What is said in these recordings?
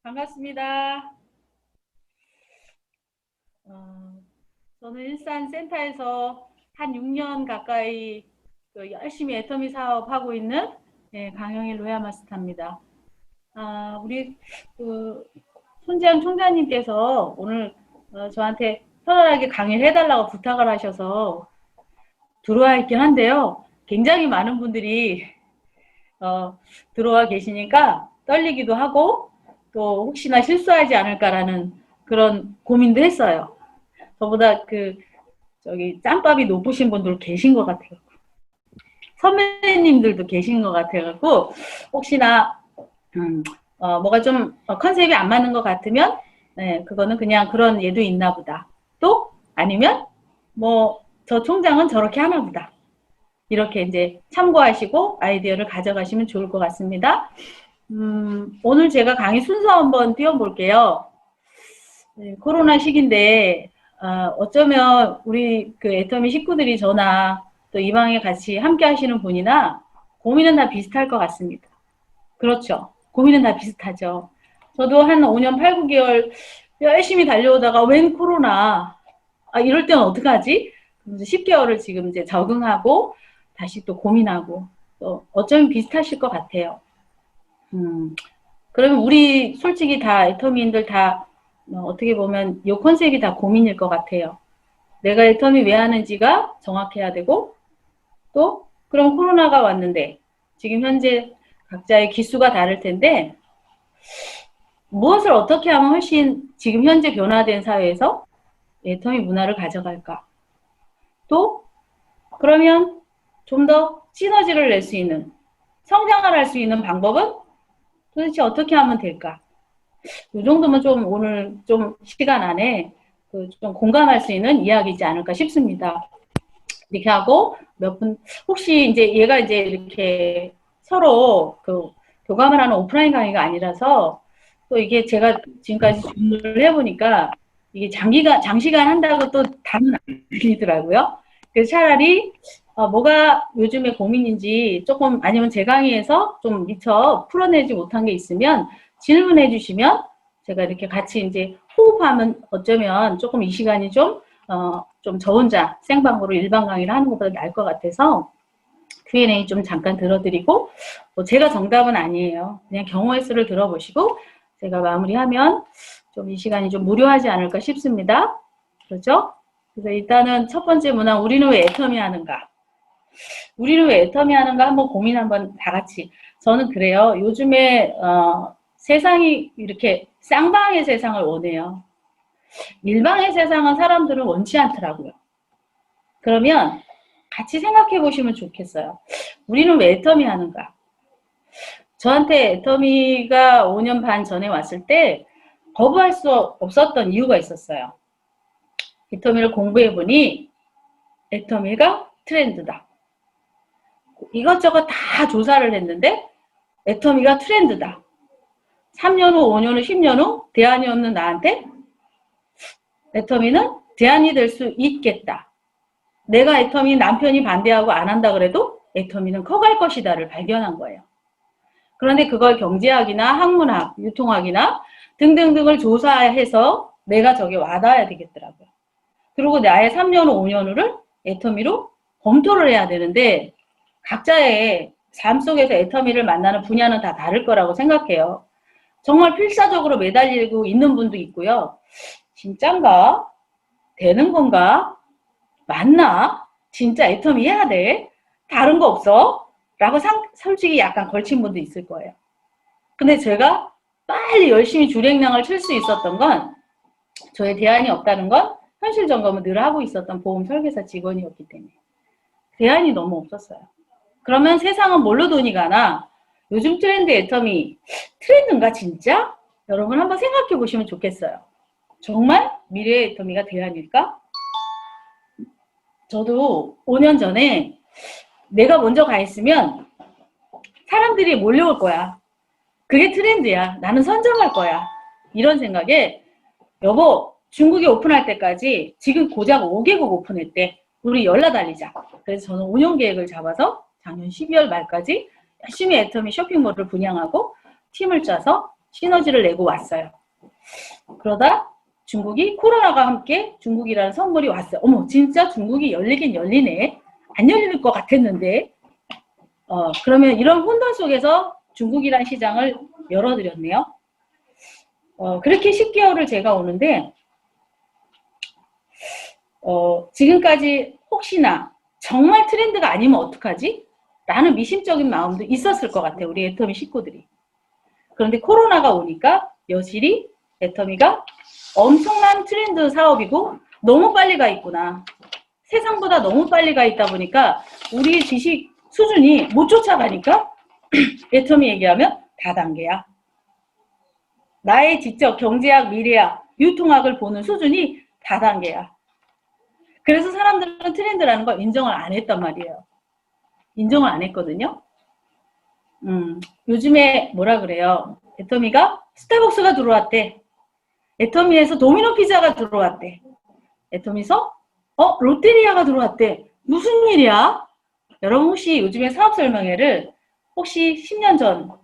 반갑습니다. 어, 저는 일산 센터에서 한 6년 가까이 열심히 애터미 사업하고 있는 강영일 로얄 마스터입니다. 우리 그 손재현 총장님께서 오늘 저한테 편안하게 강의를 해달라고 부탁을 하셔서 들어와 있긴 한데요. 굉장히 많은 분들이 어, 들어와 계시니까 떨리기도 하고 또 혹시나 실수하지 않을까라는 그런 고민도 했어요. 저보다 저기 짬밥이 높으신 분들 계신 것 같아요. 선배님들도 계신 것 같아갖고 혹시나 뭐가 좀 컨셉이 안 맞는 것 같으면 그거는 그냥 그런 예도 있나 보다. 또 아니면 뭐 저 총장은 저렇게 하나 보다. 이렇게 이제 참고하시고 아이디어를 가져가시면 좋을 것 같습니다. 오늘 제가 강의 순서 한번 띄워볼게요. 네, 코로나 시기인데 어쩌면 우리 그 애터미 식구들이 저나 또 이 방에 같이 함께 하시는 분이나 고민은 다 비슷할 것 같습니다. 그렇죠. 고민은 다 비슷하죠. 저도 한 5년 8, 9개월 열심히 달려오다가 웬 코로나 이럴 때는 어떡하지? 10개월을 지금 이제 적응하고 다시 또 고민하고 또 어쩌면 비슷하실 것 같아요. 그러면 우리 솔직히 다 애터미인들 다 어떻게 보면 이 컨셉이 다 고민일 것 같아요. 내가 애터미 왜 하는지가 정확해야 되고 또 그럼 코로나가 왔는데 지금 현재 각자의 기수가 다를 텐데 무엇을 어떻게 하면 훨씬 지금 현재 변화된 사회에서 애터미 문화를 가져갈까? 또 그러면 좀 더 시너지를 낼 수 있는 성장을 할 수 있는 방법은 도대체 어떻게 하면 될까? 이 정도면 좀 오늘 좀 시간 안에 좀 공감할 수 있는 이야기이지 않을까 싶습니다. 이렇게 하고 몇 분, 혹시 이제 얘가 이제 이렇게 서로 교감을 하는 오프라인 강의가 아니라서 또 이게 제가 지금까지 준비를 해보니까 이게 장시간 한다고 또 답은 안 들리더라고요. 그래서 차라리 뭐가 요즘에 고민인지 조금 아니면 제 강의에서 좀 미처 풀어내지 못한 게 있으면 질문해 주시면 제가 이렇게 같이 이제 호흡하면 어쩌면 조금 이 시간이 좀 저 혼자 생방으로 일반 강의를 하는 것보다 나을 것 같아서 Q&A 좀 잠깐 들어드리고 뭐 제가 정답은 아니에요. 그냥 경우의 수를 들어보시고 제가 마무리하면 좀 이 시간이 좀 무료하지 않을까 싶습니다. 그렇죠? 그래서 일단은 첫 번째 문항 우리는 왜 애터미 하는가? 우리는 왜 애터미 하는가 한번 고민 한번 다 같이. 저는 그래요. 요즘에 세상이 이렇게 쌍방의 세상을 원해요. 일방의 세상은 사람들은 원치 않더라고요. 그러면 같이 생각해 보시면 좋겠어요. 우리는 왜 애터미 하는가? 저한테 애터미가 5년 반 전에 왔을 때 거부할 수 없었던 이유가 있었어요. 애터미를 공부해 보니 애터미가 트렌드다. 이것저것 다 조사를 했는데 애터미가 트렌드다. 3년 후, 5년 후, 10년 후 대안이 없는 나한테 애터미는 대안이 될 수 있겠다. 내가 애터미 남편이 반대하고 안 한다 그래도 애터미는 커갈 것이다를 발견한 거예요. 그런데 그걸 경제학이나 학문학, 유통학이나 등등등을 조사해서 내가 저게 와닿아야 되겠더라고요. 그리고 나의 3년 후, 5년 후를 애터미로 검토를 해야 되는데 각자의 삶 속에서 애터미를 만나는 분야는 다 다를 거라고 생각해요. 정말 필사적으로 매달리고 있는 분도 있고요. 진짠가? 되는 건가? 맞나? 진짜 애터미 해야 돼? 다른 거 없어? 라고 솔직히 약간 걸친 분도 있을 거예요. 근데 제가 빨리 열심히 줄행량을 칠 수 있었던 건 저의 대안이 없다는 건 현실 점검을 늘 하고 있었던 보험 설계사 직원이었기 때문에 대안이 너무 없었어요. 그러면 세상은 뭘로 돈이 가나? 요즘 트렌드 애터미 트렌드인가 진짜? 여러분 한번 생각해 보시면 좋겠어요. 정말 미래의 애터미가 대안일까? 저도 5년 전에 내가 먼저 가 있으면 사람들이 몰려올 거야. 그게 트렌드야. 나는 선점할 거야. 이런 생각에 여보 중국에 오픈할 때까지 지금 고작 5개국 오픈했대. 우리 열라 달리자. 그래서 저는 5년 계획을 잡아서 작년 12월 말까지 열심히 애터미 쇼핑몰을 분양하고 팀을 짜서 시너지를 내고 왔어요. 그러다 중국이 코로나가 함께 중국이라는 선물이 왔어요. 어머, 진짜 중국이 열리긴 열리네. 안 열릴 것 같았는데. 그러면 이런 혼돈 속에서 중국이라는 시장을 열어드렸네요. 그렇게 10개월을 제가 오는데, 지금까지 혹시나 정말 트렌드가 아니면 어떡하지? 라는 미심적인 마음도 있었을 것 같아요. 우리 애터미 식구들이. 그런데 코로나가 오니까 여실히 애터미가 엄청난 트렌드 사업이고 너무 빨리 가 있구나. 세상보다 너무 빨리 가 있다 보니까 우리 지식 수준이 못 쫓아가니까 애터미 얘기하면 다단계야. 나의 지적, 경제학, 미래학, 유통학을 보는 수준이 다단계야. 그래서 사람들은 트렌드라는 걸 인정을 안 했단 말이에요. 인정을 안 했거든요. 요즘에 뭐라 그래요? 애터미가 스타벅스가 들어왔대. 애터미에서 도미노 피자가 들어왔대. 애터미에서 롯데리아가 들어왔대. 무슨 일이야? 여러분 혹시 요즘에 사업 설명회를 혹시 10년 전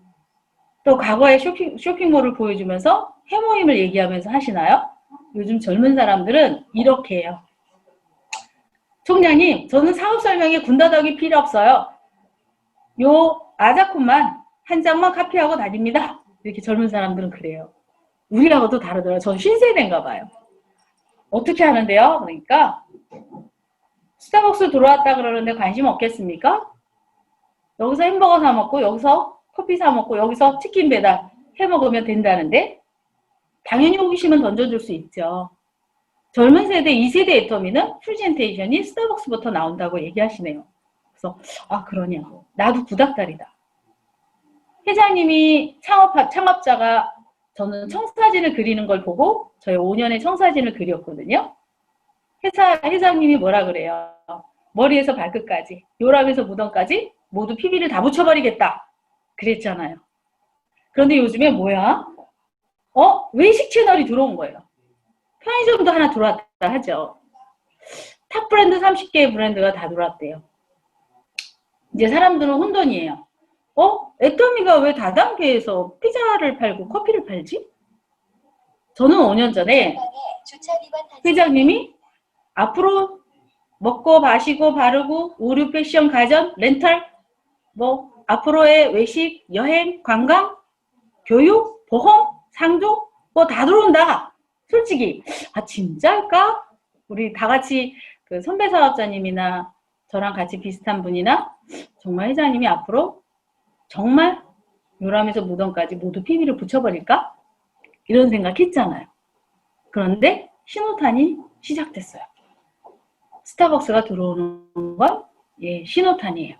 또 과거의 쇼핑몰을 보여주면서 해모임을 얘기하면서 하시나요? 요즘 젊은 사람들은 이렇게 해요. 총장님, 저는 사업 설명회 군더더기 필요 없어요. 요 아자콘만 한 장만 카피하고 다닙니다. 이렇게 젊은 사람들은 그래요. 우리하고도 다르더라고요. 전 신세대인가 봐요. 어떻게 하는데요? 그러니까 스타벅스 들어왔다 그러는데 관심 없겠습니까? 여기서 햄버거 사 먹고 여기서 커피 사 먹고 여기서 치킨 배달 해 먹으면 된다는데 당연히 호기심은 던져줄 수 있죠. 젊은 세대 2세대 애터미는 프레젠테이션이 스타벅스부터 나온다고 얘기하시네요. 그래서 그러냐. 나도 구닥다리다. 회장님이 창업자가 저는 청사진을 그리는 걸 보고 저희 5년의 청사진을 그렸거든요. 회장님이 뭐라 그래요? 머리에서 발끝까지, 요람에서 무덤까지 모두 PB를 다 붙여버리겠다. 그랬잖아요. 그런데 요즘에 뭐야? 외식 채널이 들어온 거예요. 편의점도 하나 들어왔다 하죠. 탑 브랜드 30개의 브랜드가 다 들어왔대요. 이제 사람들은 혼돈이에요. 애터미가 왜 다단계에서 피자를 팔고 커피를 팔지? 저는 5년 전에 회장님이 앞으로 먹고 마시고 바르고 의류 패션 가전 렌탈 앞으로의 외식 여행 관광 교육 보험 상조 다 들어온다. 솔직히 진짜일까? 우리 다 같이 그 선배 사업자님이나 저랑 같이 비슷한 분이나 정말 회장님이 앞으로 정말 요람에서 무덤까지 모두 PB를 붙여버릴까? 이런 생각했잖아요. 그런데 신호탄이 시작됐어요. 스타벅스가 들어오는 건 신호탄이에요.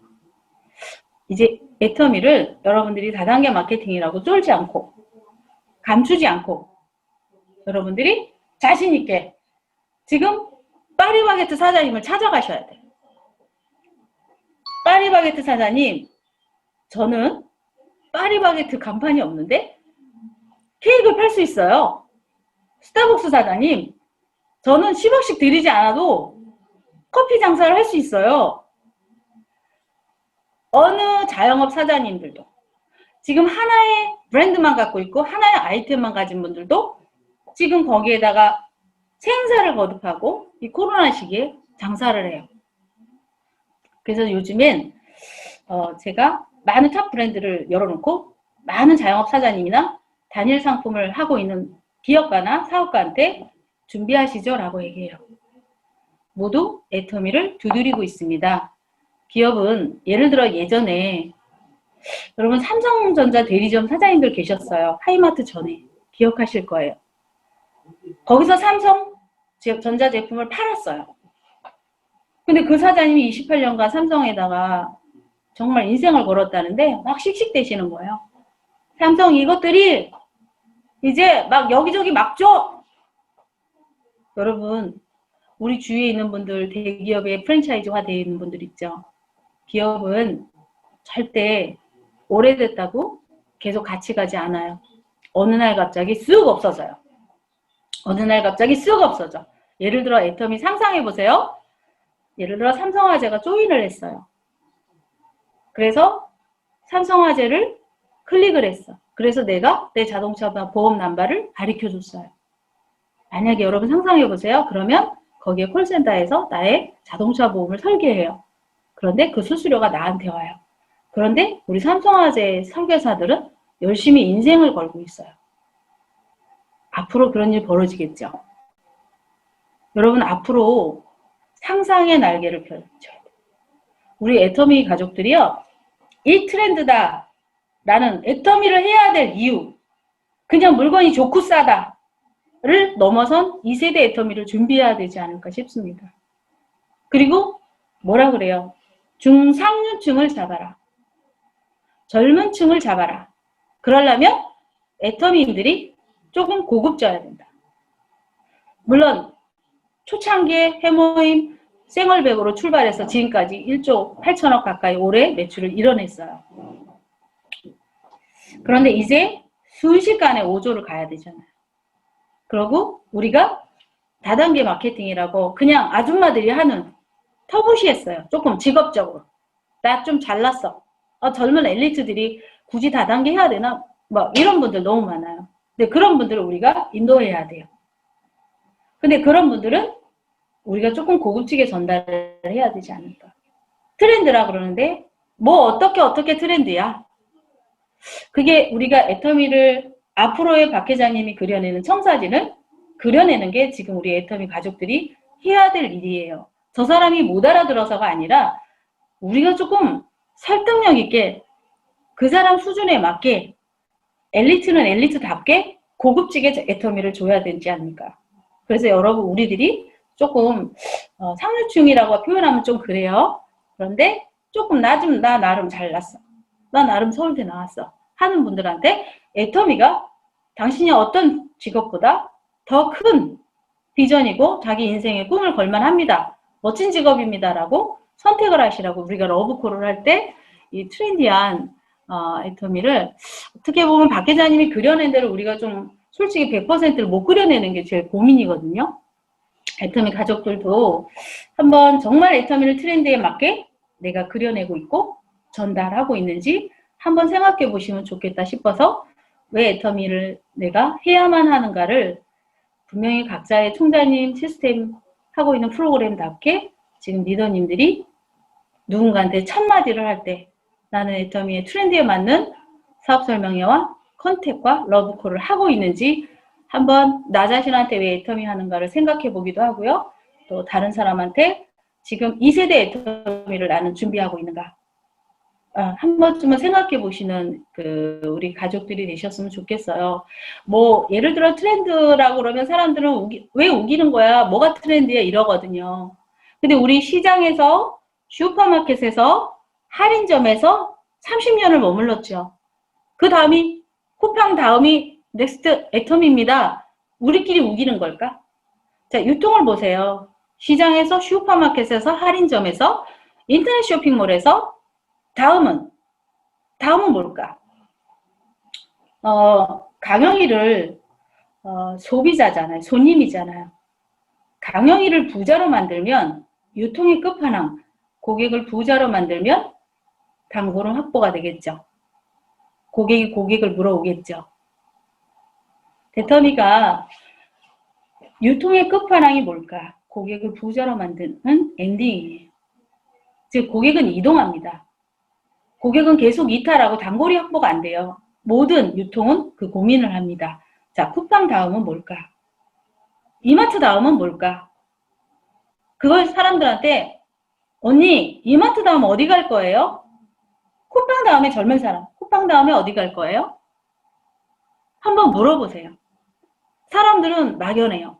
이제 애터미를 여러분들이 다단계 마케팅이라고 쫄지 않고 감추지 않고 여러분들이 자신 있게 지금 파리바게트 사장님을 찾아가셔야 돼요. 파리바게트 사장님, 저는 파리바게트 간판이 없는데 케이크를 팔 수 있어요. 스타벅스 사장님, 저는 10억씩 들이지 않아도 커피 장사를 할 수 있어요. 어느 자영업 사장님들도 지금 하나의 브랜드만 갖고 있고 하나의 아이템만 가진 분들도 지금 거기에다가 생사를 거듭하고 이 코로나 시기에 장사를 해요. 그래서 요즘엔 제가 많은 탑 브랜드를 열어놓고 많은 자영업 사장님이나 단일 상품을 하고 있는 기업가나 사업가한테 준비하시죠 라고 얘기해요. 모두 애터미를 두드리고 있습니다. 기업은 예를 들어 예전에 여러분 삼성전자 대리점 사장님들 계셨어요. 하이마트 전에 기억하실 거예요. 거기서 삼성전자 제품을 팔았어요. 근데 그 사장님이 28년간 삼성에다가 정말 인생을 걸었다는데 막 씩씩대시는 거예요. 삼성 이것들이 이제 막 여기저기 막 줘. 여러분 우리 주위에 있는 분들 대기업에 프랜차이즈화 되어 있는 분들 있죠. 기업은 절대 오래됐다고 계속 같이 가지 않아요. 어느 날 갑자기 쑥 없어져요. 어느 날 갑자기 쑥 없어져. 예를 들어 애터미 상상해보세요. 예를 들어 삼성화재가 조인을 했어요. 그래서 삼성화재를 클릭을 했어. 그래서 내가 내 자동차 보험 남바를 가르쳐 줬어요. 만약에 여러분 상상해 보세요. 그러면 거기에 콜센터에서 나의 자동차 보험을 설계해요. 그런데 그 수수료가 나한테 와요. 그런데 우리 삼성화재 설계사들은 열심히 인생을 걸고 있어요. 앞으로 그런 일 벌어지겠죠. 여러분 앞으로 상상의 날개를 펼쳐야 돼요. 우리 애터미 가족들이요. 이 트렌드다 라는 애터미를 해야 될 이유, 그냥 물건이 좋고 싸다를 넘어선 2세대 애터미를 준비해야 되지 않을까 싶습니다. 그리고 뭐라 그래요? 중상류층을 잡아라. 젊은 층을 잡아라. 그러려면 애터미인들이 조금 고급져야 된다. 물론 초창기에 해모임 생얼백으로 출발해서 지금까지 1조 8천억 가까이 올해 매출을 이뤄냈어요. 그런데 이제 순식간에 5조를 가야 되잖아요. 그리고 우리가 다단계 마케팅이라고 그냥 아줌마들이 하는 터부시했어요. 조금 직업적으로. 나 좀 잘났어. 젊은 엘리트들이 굳이 다단계 해야 되나? 뭐 이런 분들 너무 많아요. 근데 그런 분들을 우리가 인도해야 돼요. 근데 그런 분들은 우리가 조금 고급지게 전달을 해야 되지 않을까. 트렌드라 그러는데 뭐 어떻게 트렌드야? 그게 우리가 애터미를 앞으로의 박 회장님이 그려내는 청사진을 그려내는 게 지금 우리 애터미 가족들이 해야 될 일이에요. 저 사람이 못 알아들어서가 아니라 우리가 조금 설득력 있게 그 사람 수준에 맞게 엘리트는 엘리트답게 고급지게 애터미를 줘야 되지 않을까. 그래서 여러분 우리들이 조금 상류층이라고 표현하면 좀 그래요. 그런데 조금 나 나름 잘났어. 나 나름 서울대 나왔어. 하는 분들한테 애터미가 당신이 어떤 직업보다 더 큰 비전이고 자기 인생의 꿈을 걸만합니다. 멋진 직업입니다. 라고 선택을 하시라고 우리가 러브콜을 할 때 이 트렌디한 애터미를 어떻게 보면 박 기자님이 그려낸 대로 우리가 좀 솔직히 100%를 못 그려내는 게 제일 고민이거든요. 애터미 가족들도 한번 정말 애터미를 트렌드에 맞게 내가 그려내고 있고 전달하고 있는지 한번 생각해 보시면 좋겠다 싶어서 왜 애터미를 내가 해야만 하는가를 분명히 각자의 총장님 시스템 하고 있는 프로그램답게 지금 리더님들이 누군가한테 첫마디를 할 때 나는 애터미의 트렌드에 맞는 사업 설명회와 컨택과 러브콜을 하고 있는지 한번 나 자신한테 왜 애터미 하는가를 생각해 보기도 하고요. 또 다른 사람한테 지금 2세대 애터미를 나는 준비하고 있는가 한 번쯤은 생각해 보시는 우리 가족들이 되셨으면 좋겠어요. 뭐 예를 들어 트렌드라고 그러면 사람들은 왜 우기는 거야? 뭐가 트렌드야? 이러거든요. 근데 우리 시장에서 슈퍼마켓에서 할인점에서 30년을 머물렀죠. 그 다음이 쿠팡 다음이 넥스트 애터미입니다. 우리끼리 우기는 걸까? 자, 유통을 보세요. 시장에서 슈퍼마켓에서 할인점에서 인터넷 쇼핑몰에서 다음은 뭘까? 강영희를 소비자잖아요. 손님이잖아요. 강영희를 부자로 만들면 유통의 끝판왕, 고객을 부자로 만들면 단골은 확보가 되겠죠. 고객이 고객을 물어오겠죠. 애터미가 유통의 끝판왕이 뭘까? 고객을 부자로 만드는 엔딩이에요. 즉 고객은 이동합니다. 고객은 계속 이탈하고 단골이 확보가 안 돼요. 모든 유통은 그 고민을 합니다. 자, 쿠팡 다음은 뭘까? 이마트 다음은 뭘까? 그걸 사람들한테 언니, 이마트 다음 어디 갈 거예요? 쿠팡 다음에 젊은 사람, 쿠팡 다음에 어디 갈 거예요? 한번 물어보세요. 사람들은 막연해요.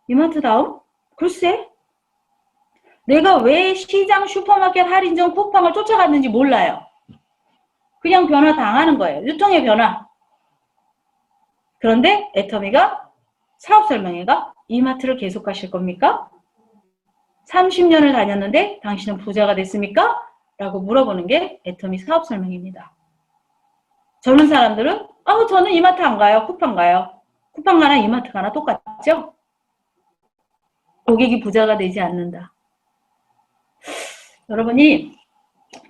이마트 다음? 글쎄, 내가 왜 시장 슈퍼마켓 할인점 쿠팡을 쫓아갔는지 몰라요. 그냥 변화 당하는 거예요. 유통의 변화. 그런데 애터미가 사업 설명회가 이마트를 계속 가실 겁니까? 30년을 다녔는데 당신은 부자가 됐습니까? 라고 물어보는 게 애터미 사업 설명입니다. 젊은 사람들은 저는 이마트 안 가요. 쿠팡 가요. 쿠팡 가나 이마트 가나 똑같죠? 고객이 부자가 되지 않는다. 여러분이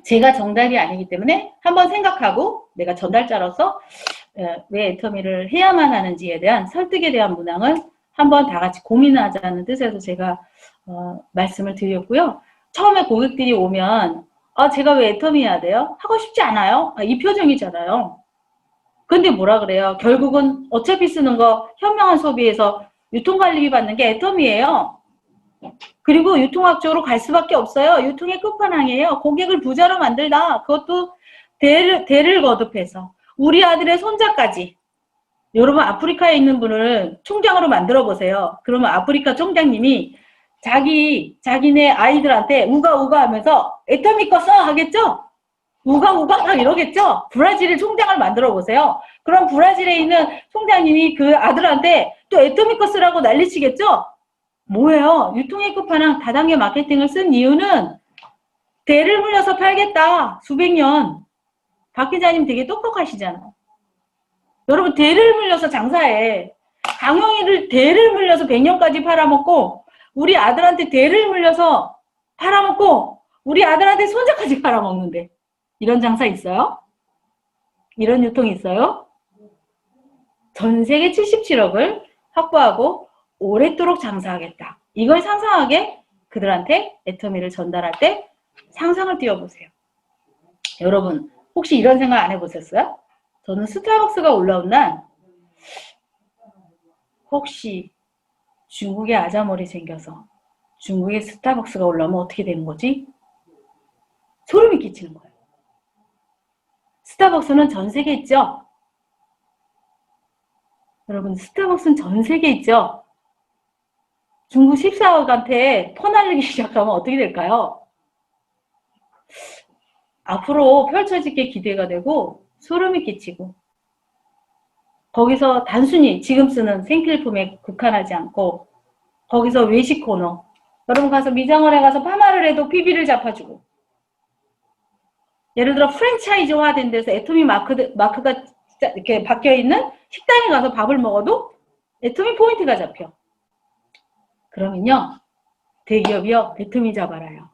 제가 정답이 아니기 때문에 한번 생각하고 내가 전달자로서 왜 애터미를 해야만 하는지에 대한 설득에 대한 문항을 한번 다 같이 고민하자는 뜻에서 제가 말씀을 드렸고요. 처음에 고객들이 오면 제가 왜 애터미 해야 돼요? 하고 싶지 않아요? 이 표정이잖아요. 근데 뭐라 그래요? 결국은 어차피 쓰는 거 현명한 소비에서 유통관리비 받는 게 애터미예요. 그리고 유통학적으로 갈 수밖에 없어요. 유통의 끝판왕이에요. 고객을 부자로 만들다. 그것도 대를 거듭해서 우리 아들의 손자까지. 여러분 아프리카에 있는 분을 총장으로 만들어 보세요. 그러면 아프리카 총장님이 자기네 아이들한테 우가 하면서 애터미 거 써 하겠죠? 우가 이러겠죠? 브라질의 총장을 만들어 보세요. 그럼 브라질에 있는 총장님이 그 아들한테 또 애터미 거 쓰라고 난리치겠죠? 뭐예요? 유통의 끝판왕 다단계 마케팅을 쓴 이유는 대를 물려서 팔겠다. 수백 년. 박 기자님 되게 똑똑하시잖아요. 여러분 대를 물려서 장사해. 강영희를 대를 물려서 100년까지 팔아먹고 우리 아들한테 대를 물려서 팔아먹고 우리 아들한테 손자까지 팔아먹는데 이런 장사 있어요? 이런 유통이 있어요? 전 세계 77억을 확보하고 오랫도록 장사하겠다. 이걸 상상하게 그들한테 애터미를 전달할 때 상상을 띄워보세요. 여러분 혹시 이런 생각 안 해보셨어요? 저는 스타벅스가 올라온 날 혹시 중국에 아자머리 생겨서 중국에 스타벅스가 올라오면 어떻게 되는 거지? 소름이 끼치는 거예요. 스타벅스는 전 세계에 있죠? 여러분 스타벅스는 전 세계에 있죠? 중국 14억한테 퍼날리기 시작하면 어떻게 될까요? 앞으로 펼쳐질 게 기대가 되고 소름이 끼치고 거기서 단순히 지금 쓰는 생필품에 국한하지 않고 거기서 외식 코너 여러분 가서 미장원에 가서 파마를 해도 PB를 잡아주고 예를 들어 프랜차이즈화된 데서 애터미 마크가 이렇게 박혀있는 식당에 가서 밥을 먹어도 애터미 포인트가 잡혀. 그러면요 대기업이요 애터미 잡아라요.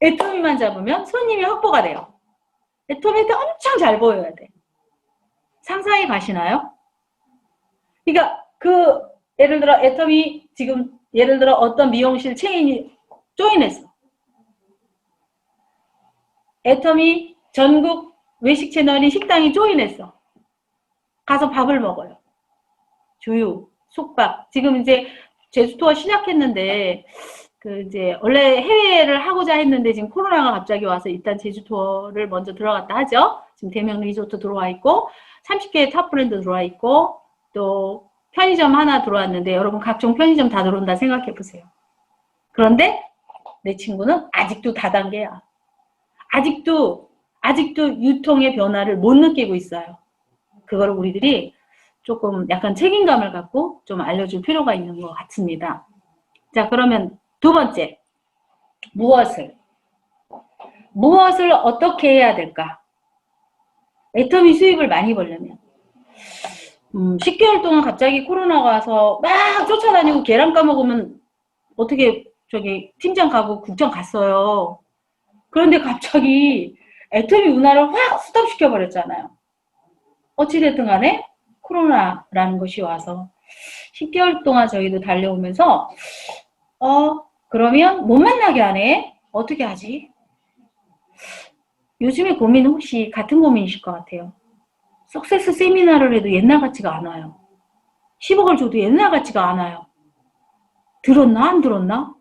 애터미만 잡으면 손님이 확보가 돼요. 애터미한테 엄청 잘 보여야 돼. 상상이 가시나요? 그러니까 예를 들어 애터미 지금 예를 들어 어떤 미용실 체인이 조인했어. 애터미 전국 외식 채널인 식당이 조인했어. 가서 밥을 먹어요. 주유, 숙박. 지금 이제 제주 투어 시작했는데 이제 원래 해외를 하고자 했는데 지금 코로나가 갑자기 와서 일단 제주 투어를 먼저 들어갔다 하죠. 지금 대명 리조트 들어와 있고 30개의 탑 브랜드 들어와 있고 또 편의점 하나 들어왔는데 여러분 각종 편의점 다 들어온다 생각해 보세요. 그런데 내 친구는 아직도 다단계야. 아직도 유통의 변화를 못 느끼고 있어요. 그거를 우리들이 조금 약간 책임감을 갖고 좀 알려줄 필요가 있는 것 같습니다. 자, 그러면 두 번째, 무엇을 어떻게 해야 될까? 애터미 수입을 많이 벌려면 10개월 동안 갑자기 코로나가 와서 막 쫓아다니고 계란 까먹으면 어떻게 팀장 가고 국장 갔어요. 그런데 갑자기 애터미 운하를 확 스톱시켜 버렸잖아요. 어찌됐든 간에 코로나라는 것이 와서 10개월 동안 저희도 달려오면서 그러면 못 만나게 하네? 어떻게 하지? 요즘에 고민은 혹시 같은 고민이실 것 같아요. 석세스 세미나를 해도 옛날 같지가 않아요. 10억을 줘도 옛날 같지가 않아요. 들었나? 안 들었나?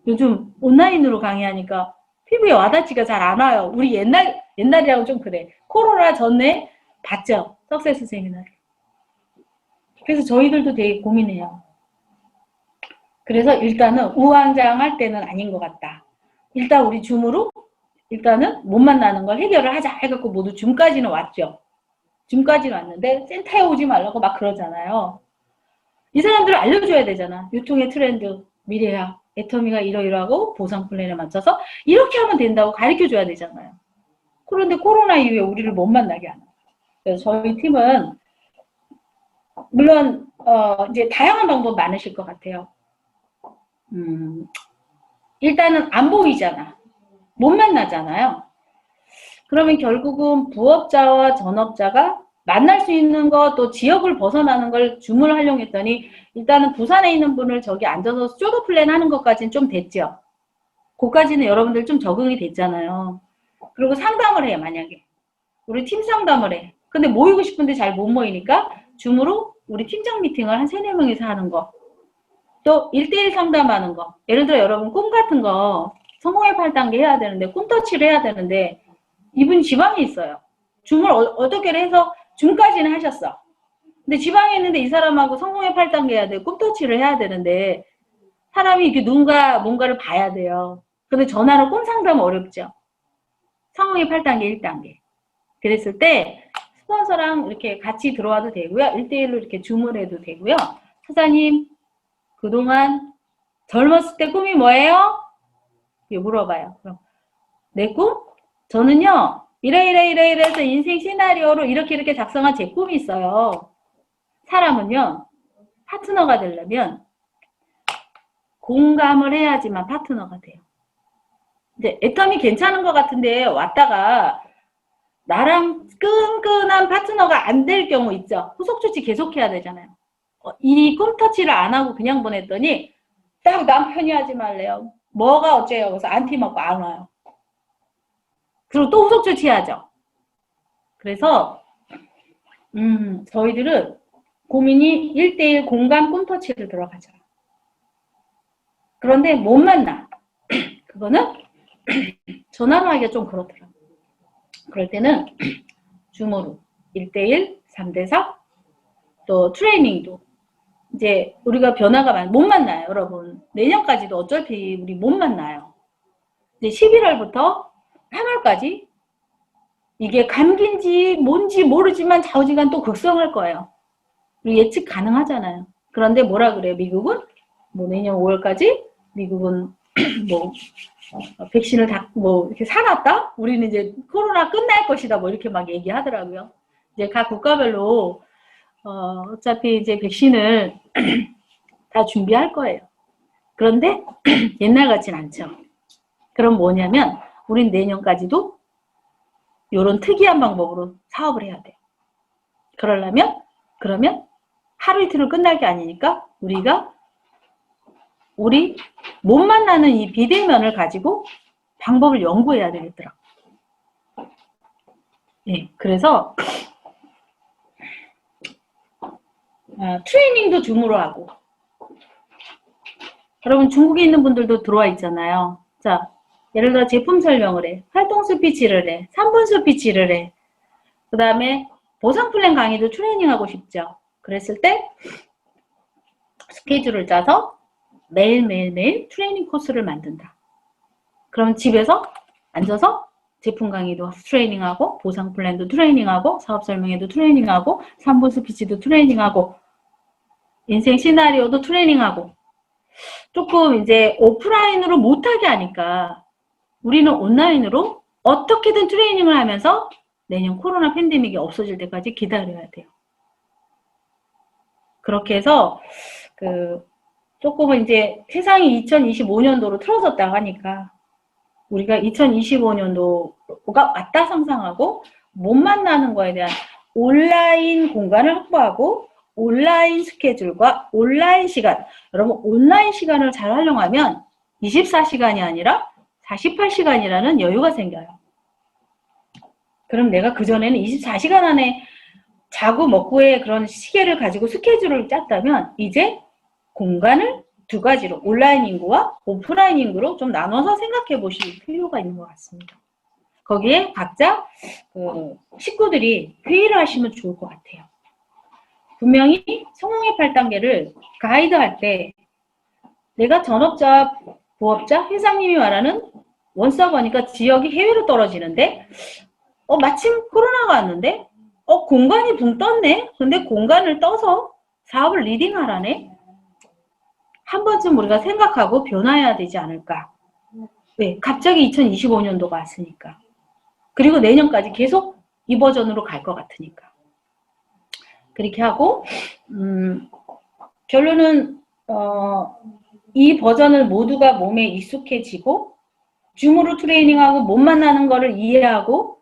요즘 온라인으로 강의하니까 피부에 와닿지가 잘 안 와요. 우리 옛날이라고 좀 그래. 코로나 전에 봤죠? 석세스 세미나를. 그래서 저희들도 되게 고민해요. 그래서 일단은 우왕좌왕할 때는 아닌 것 같다. 일단 우리 줌으로 일단은 못 만나는 걸 해결을 하자 해갖고 모두 줌까지는 왔죠. 줌까지는 왔는데 센터에 오지 말라고 막 그러잖아요. 이 사람들을 알려줘야 되잖아. 유통의 트렌드, 미래야, 애터미가 이러이러하고 보상 플랜에 맞춰서 이렇게 하면 된다고 가르쳐줘야 되잖아요. 그런데 코로나 이후에 우리를 못 만나게 하는. 그래서 저희 팀은 물론 이제 다양한 방법 많으실 것 같아요. 일단은 안 보이잖아. 못 만나잖아요. 그러면 결국은 부업자와 전업자가 만날 수 있는 거, 또 지역을 벗어나는 걸 줌을 활용했더니 일단은 부산에 있는 분을 저기 앉아서 쇼도 플랜 하는 것까지는 좀 됐죠. 그까지는 여러분들 좀 적응이 됐잖아요. 그리고 상담을 해, 만약에. 우리 팀 상담을 해. 근데 모이고 싶은데 잘 못 모이니까 줌으로 우리 팀장 미팅을 한 3, 4명이서 하는 거. 또 1대1 상담하는 거. 예를 들어 여러분 꿈 같은 거 성공의 8단계 해야 되는데 꿈터치를 해야 되는데 이분 지방에 있어요. 줌을 어떻게 해서 줌까지는 하셨어. 근데 지방에 있는데 이 사람하고 성공의 8단계 해야 돼. 꿈터치를 해야 되는데 사람이 이렇게 누군가 뭔가를 봐야 돼요. 근데 전화로 꿈 상담 어렵죠. 성공의 8단계, 1단계. 그랬을 때 스폰서랑 이렇게 같이 들어와도 되고요. 1대1로 이렇게 줌을 해도 되고요. 사장님, 그동안 젊었을 때 꿈이 뭐예요? 물어봐요. 그럼 내 꿈? 저는요. 이래서 인생 시나리오로 이렇게 작성한 제 꿈이 있어요. 사람은요. 파트너가 되려면 공감을 해야지만 파트너가 돼요. 이제 애텀이 괜찮은 것 같은데 왔다가 나랑 끈끈한 파트너가 안 될 경우 있죠. 후속 조치 계속해야 되잖아요. 이 꿈터치를 안 하고 그냥 보냈더니 딱 남편이 하지 말래요. 뭐가 어째요? 그래서 안티 맞고 안 와요. 그리고 또 후속 조치하죠. 그래서 저희들은 고민이 1대1 공감 꿈터치를 들어가죠. 그런데 못 만나. 그거는 전화로 하기가 좀 그렇더라고요. 그럴 때는 줌으로 1대1, 3대4, 또 트레이닝도 이제 우리가 변화가 많이 못 만나요, 여러분. 내년까지도 어차피 우리 못 만나요. 이제 11월부터 3월까지 이게 감기인지 뭔지 모르지만 좌우지간 또 극성할 거예요. 예측 가능하잖아요. 그런데 뭐라 그래요, 미국은? 뭐 내년 5월까지 미국은 뭐 백신을 다 뭐 이렇게 사놨다? 우리는 이제 코로나 끝날 것이다. 뭐 이렇게 막 얘기하더라고요. 이제 각 국가별로 어차피 이제 백신을 다 준비할 거예요. 그런데 옛날 같진 않죠. 그럼 뭐냐면 우린 내년까지도 이런 특이한 방법으로 사업을 해야 돼요. 그러면 하루 이틀로 끝날 게 아니니까 우리 못 만나는 이 비대면을 가지고 방법을 연구해야 되겠더라. 네, 그래서 트레이닝도 줌으로 하고. 여러분 중국에 있는 분들도 들어와 있잖아요. 자, 예를 들어 제품 설명을 해. 활동 스피치를 해. 3분 스피치를 해. 그 다음에 보상 플랜 강의도 트레이닝하고 싶죠. 그랬을 때 스케줄을 짜서 매일 트레이닝 코스를 만든다. 그럼 집에서 앉아서 제품 강의도 트레이닝하고 보상 플랜도 트레이닝하고 사업 설명회도 트레이닝하고 3분 스피치도 트레이닝하고 인생 시나리오도 트레이닝하고 조금 이제 오프라인으로 못하게 하니까 우리는 온라인으로 어떻게든 트레이닝을 하면서 내년 코로나 팬데믹이 없어질 때까지 기다려야 돼요. 그렇게 해서 조금은 이제 세상이 2025년도로 틀어졌다고 하니까 우리가 2025년도가 왔다 상상하고 못 만나는 거에 대한 온라인 공간을 확보하고 온라인 스케줄과 온라인 시간, 여러분 온라인 시간을 잘 활용하면 24시간이 아니라 48시간이라는 여유가 생겨요. 그럼 내가 그전에는 24시간 안에 자고 먹고의 그런 시계를 가지고 스케줄을 짰다면 이제 공간을 두 가지로 온라인 인구와 오프라인 인구로 좀 나눠서 생각해 보실 필요가 있는 것 같습니다. 거기에 각자 식구들이 회의를 하시면 좋을 것 같아요. 분명히 성공의 8단계를 가이드할 때 내가 전업자, 부업자, 회장님이 말하는 원서버니까 지역이 해외로 떨어지는데 마침 코로나가 왔는데 공간이 붕 떴네. 근데 공간을 떠서 사업을 리딩하라네. 한 번쯤 우리가 생각하고 변화해야 되지 않을까. 왜? 갑자기 2025년도가 왔으니까. 그리고 내년까지 계속 이 버전으로 갈 것 같으니까. 그렇게 하고 결론은 이 버전을 모두가 몸에 익숙해지고 줌으로 트레이닝하고 못 만나는 거를 이해하고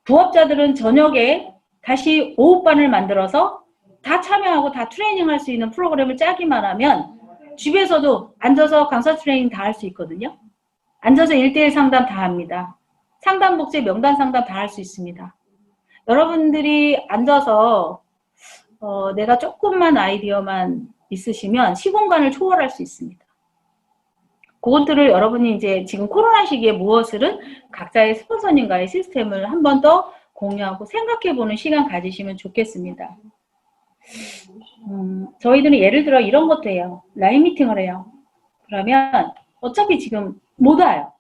부업자들은 저녁에 다시 오후반을 만들어서 다 참여하고 다 트레이닝 할 수 있는 프로그램을 짜기만 하면 집에서도 앉아서 강사 트레이닝 다 할 수 있거든요. 앉아서 1대1 상담 다 합니다. 상담 복제 명단 상담 다 할 수 있습니다. 여러분들이 앉아서 내가 조금만 아이디어만 있으시면 시공간을 초월할 수 있습니다. 그것들을 여러분이 이제 지금 코로나 시기에 무엇을은 각자의 스폰서님과의 시스템을 한 번 더 공유하고 생각해보는 시간 가지시면 좋겠습니다. 저희들은 예를 들어 이런 것도 해요. 라인 미팅을 해요. 그러면 어차피 지금 못 와요.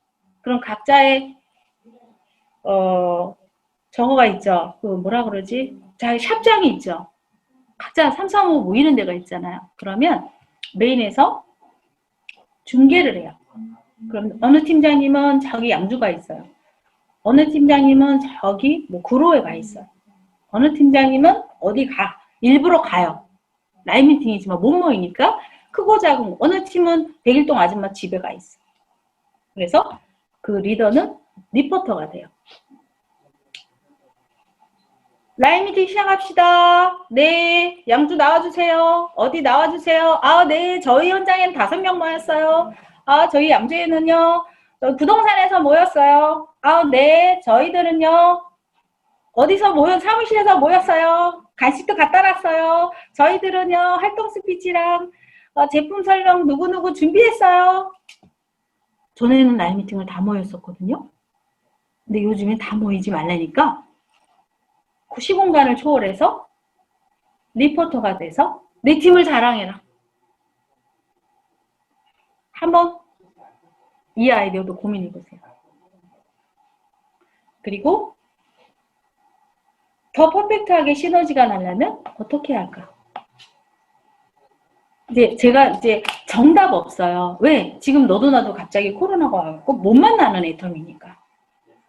그럼 각자의 저거가 있죠. 그 뭐라 그러지? 자기 샵장이 있죠. 각자 3, 4, 5 모이는 데가 있잖아요. 그러면 메인에서 중계를 해요. 그럼 어느 팀장님은 저기 양주가 있어요. 어느 팀장님은 저기 뭐 구로에 가 있어요. 어느 팀장님은 어디 가. 일부러 가요. 라인 미팅이지만 못 모이니까 크고 작은 어느 팀은 백일동 아줌마 집에 가 있어. 그래서 그 리더는 리포터가 돼요. 라인 미팅 시작합시다. 네, 양주 나와주세요. 어디 나와주세요. 아, 네, 저희 현장에는 5명 모였어요. 아, 저희 양주에는요, 부동산에서 모였어요. 아, 네, 저희들은요, 어디서 사무실에서 모였어요. 간식도 갖다 놨어요. 저희들은요, 활동 스피치랑 제품 설명 누구누구 준비했어요. 전에는 라인 미팅을 다 모였었거든요. 근데 요즘엔 다 모이지 말라니까 그 시공간을 초월해서 리포터가 돼서 내 팀을 자랑해라. 한번 이 아이디어도 고민해보세요. 그리고 더 퍼펙트하게 시너지가 나려면 어떻게 할까? 제가 정답 없어요. 왜? 지금 너도 나도 갑자기 코로나가 와갖고 못 만나는 애터미니까.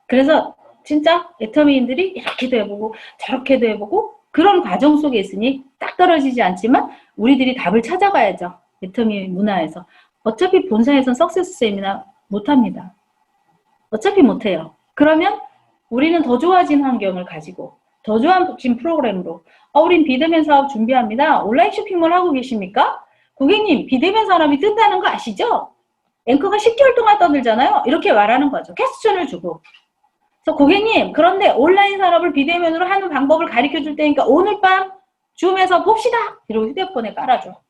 그래서 진짜 애터미인들이 이렇게도 해보고 저렇게도 해보고 그런 과정 속에 있으니 딱 떨어지지 않지만 우리들이 답을 찾아가야죠. 애터미 문화에서. 어차피 본사에선 석세스 세미나 못합니다. 어차피 못해요. 그러면 우리는 더 좋아진 환경을 가지고 더 좋아진 프로그램으로 우린 비대면 사업 준비합니다. 온라인 쇼핑몰 하고 계십니까? 고객님 비대면 산업이 뜬다는 거 아시죠? 앵커가 10개월 동안 떠들잖아요. 이렇게 말하는 거죠. 퀘스천을 주고. 그래서 고객님 그런데 온라인 산업을 비대면으로 하는 방법을 가르쳐 줄 테니까 오늘 밤 줌에서 봅시다. 이러고 휴대폰에 깔아줘.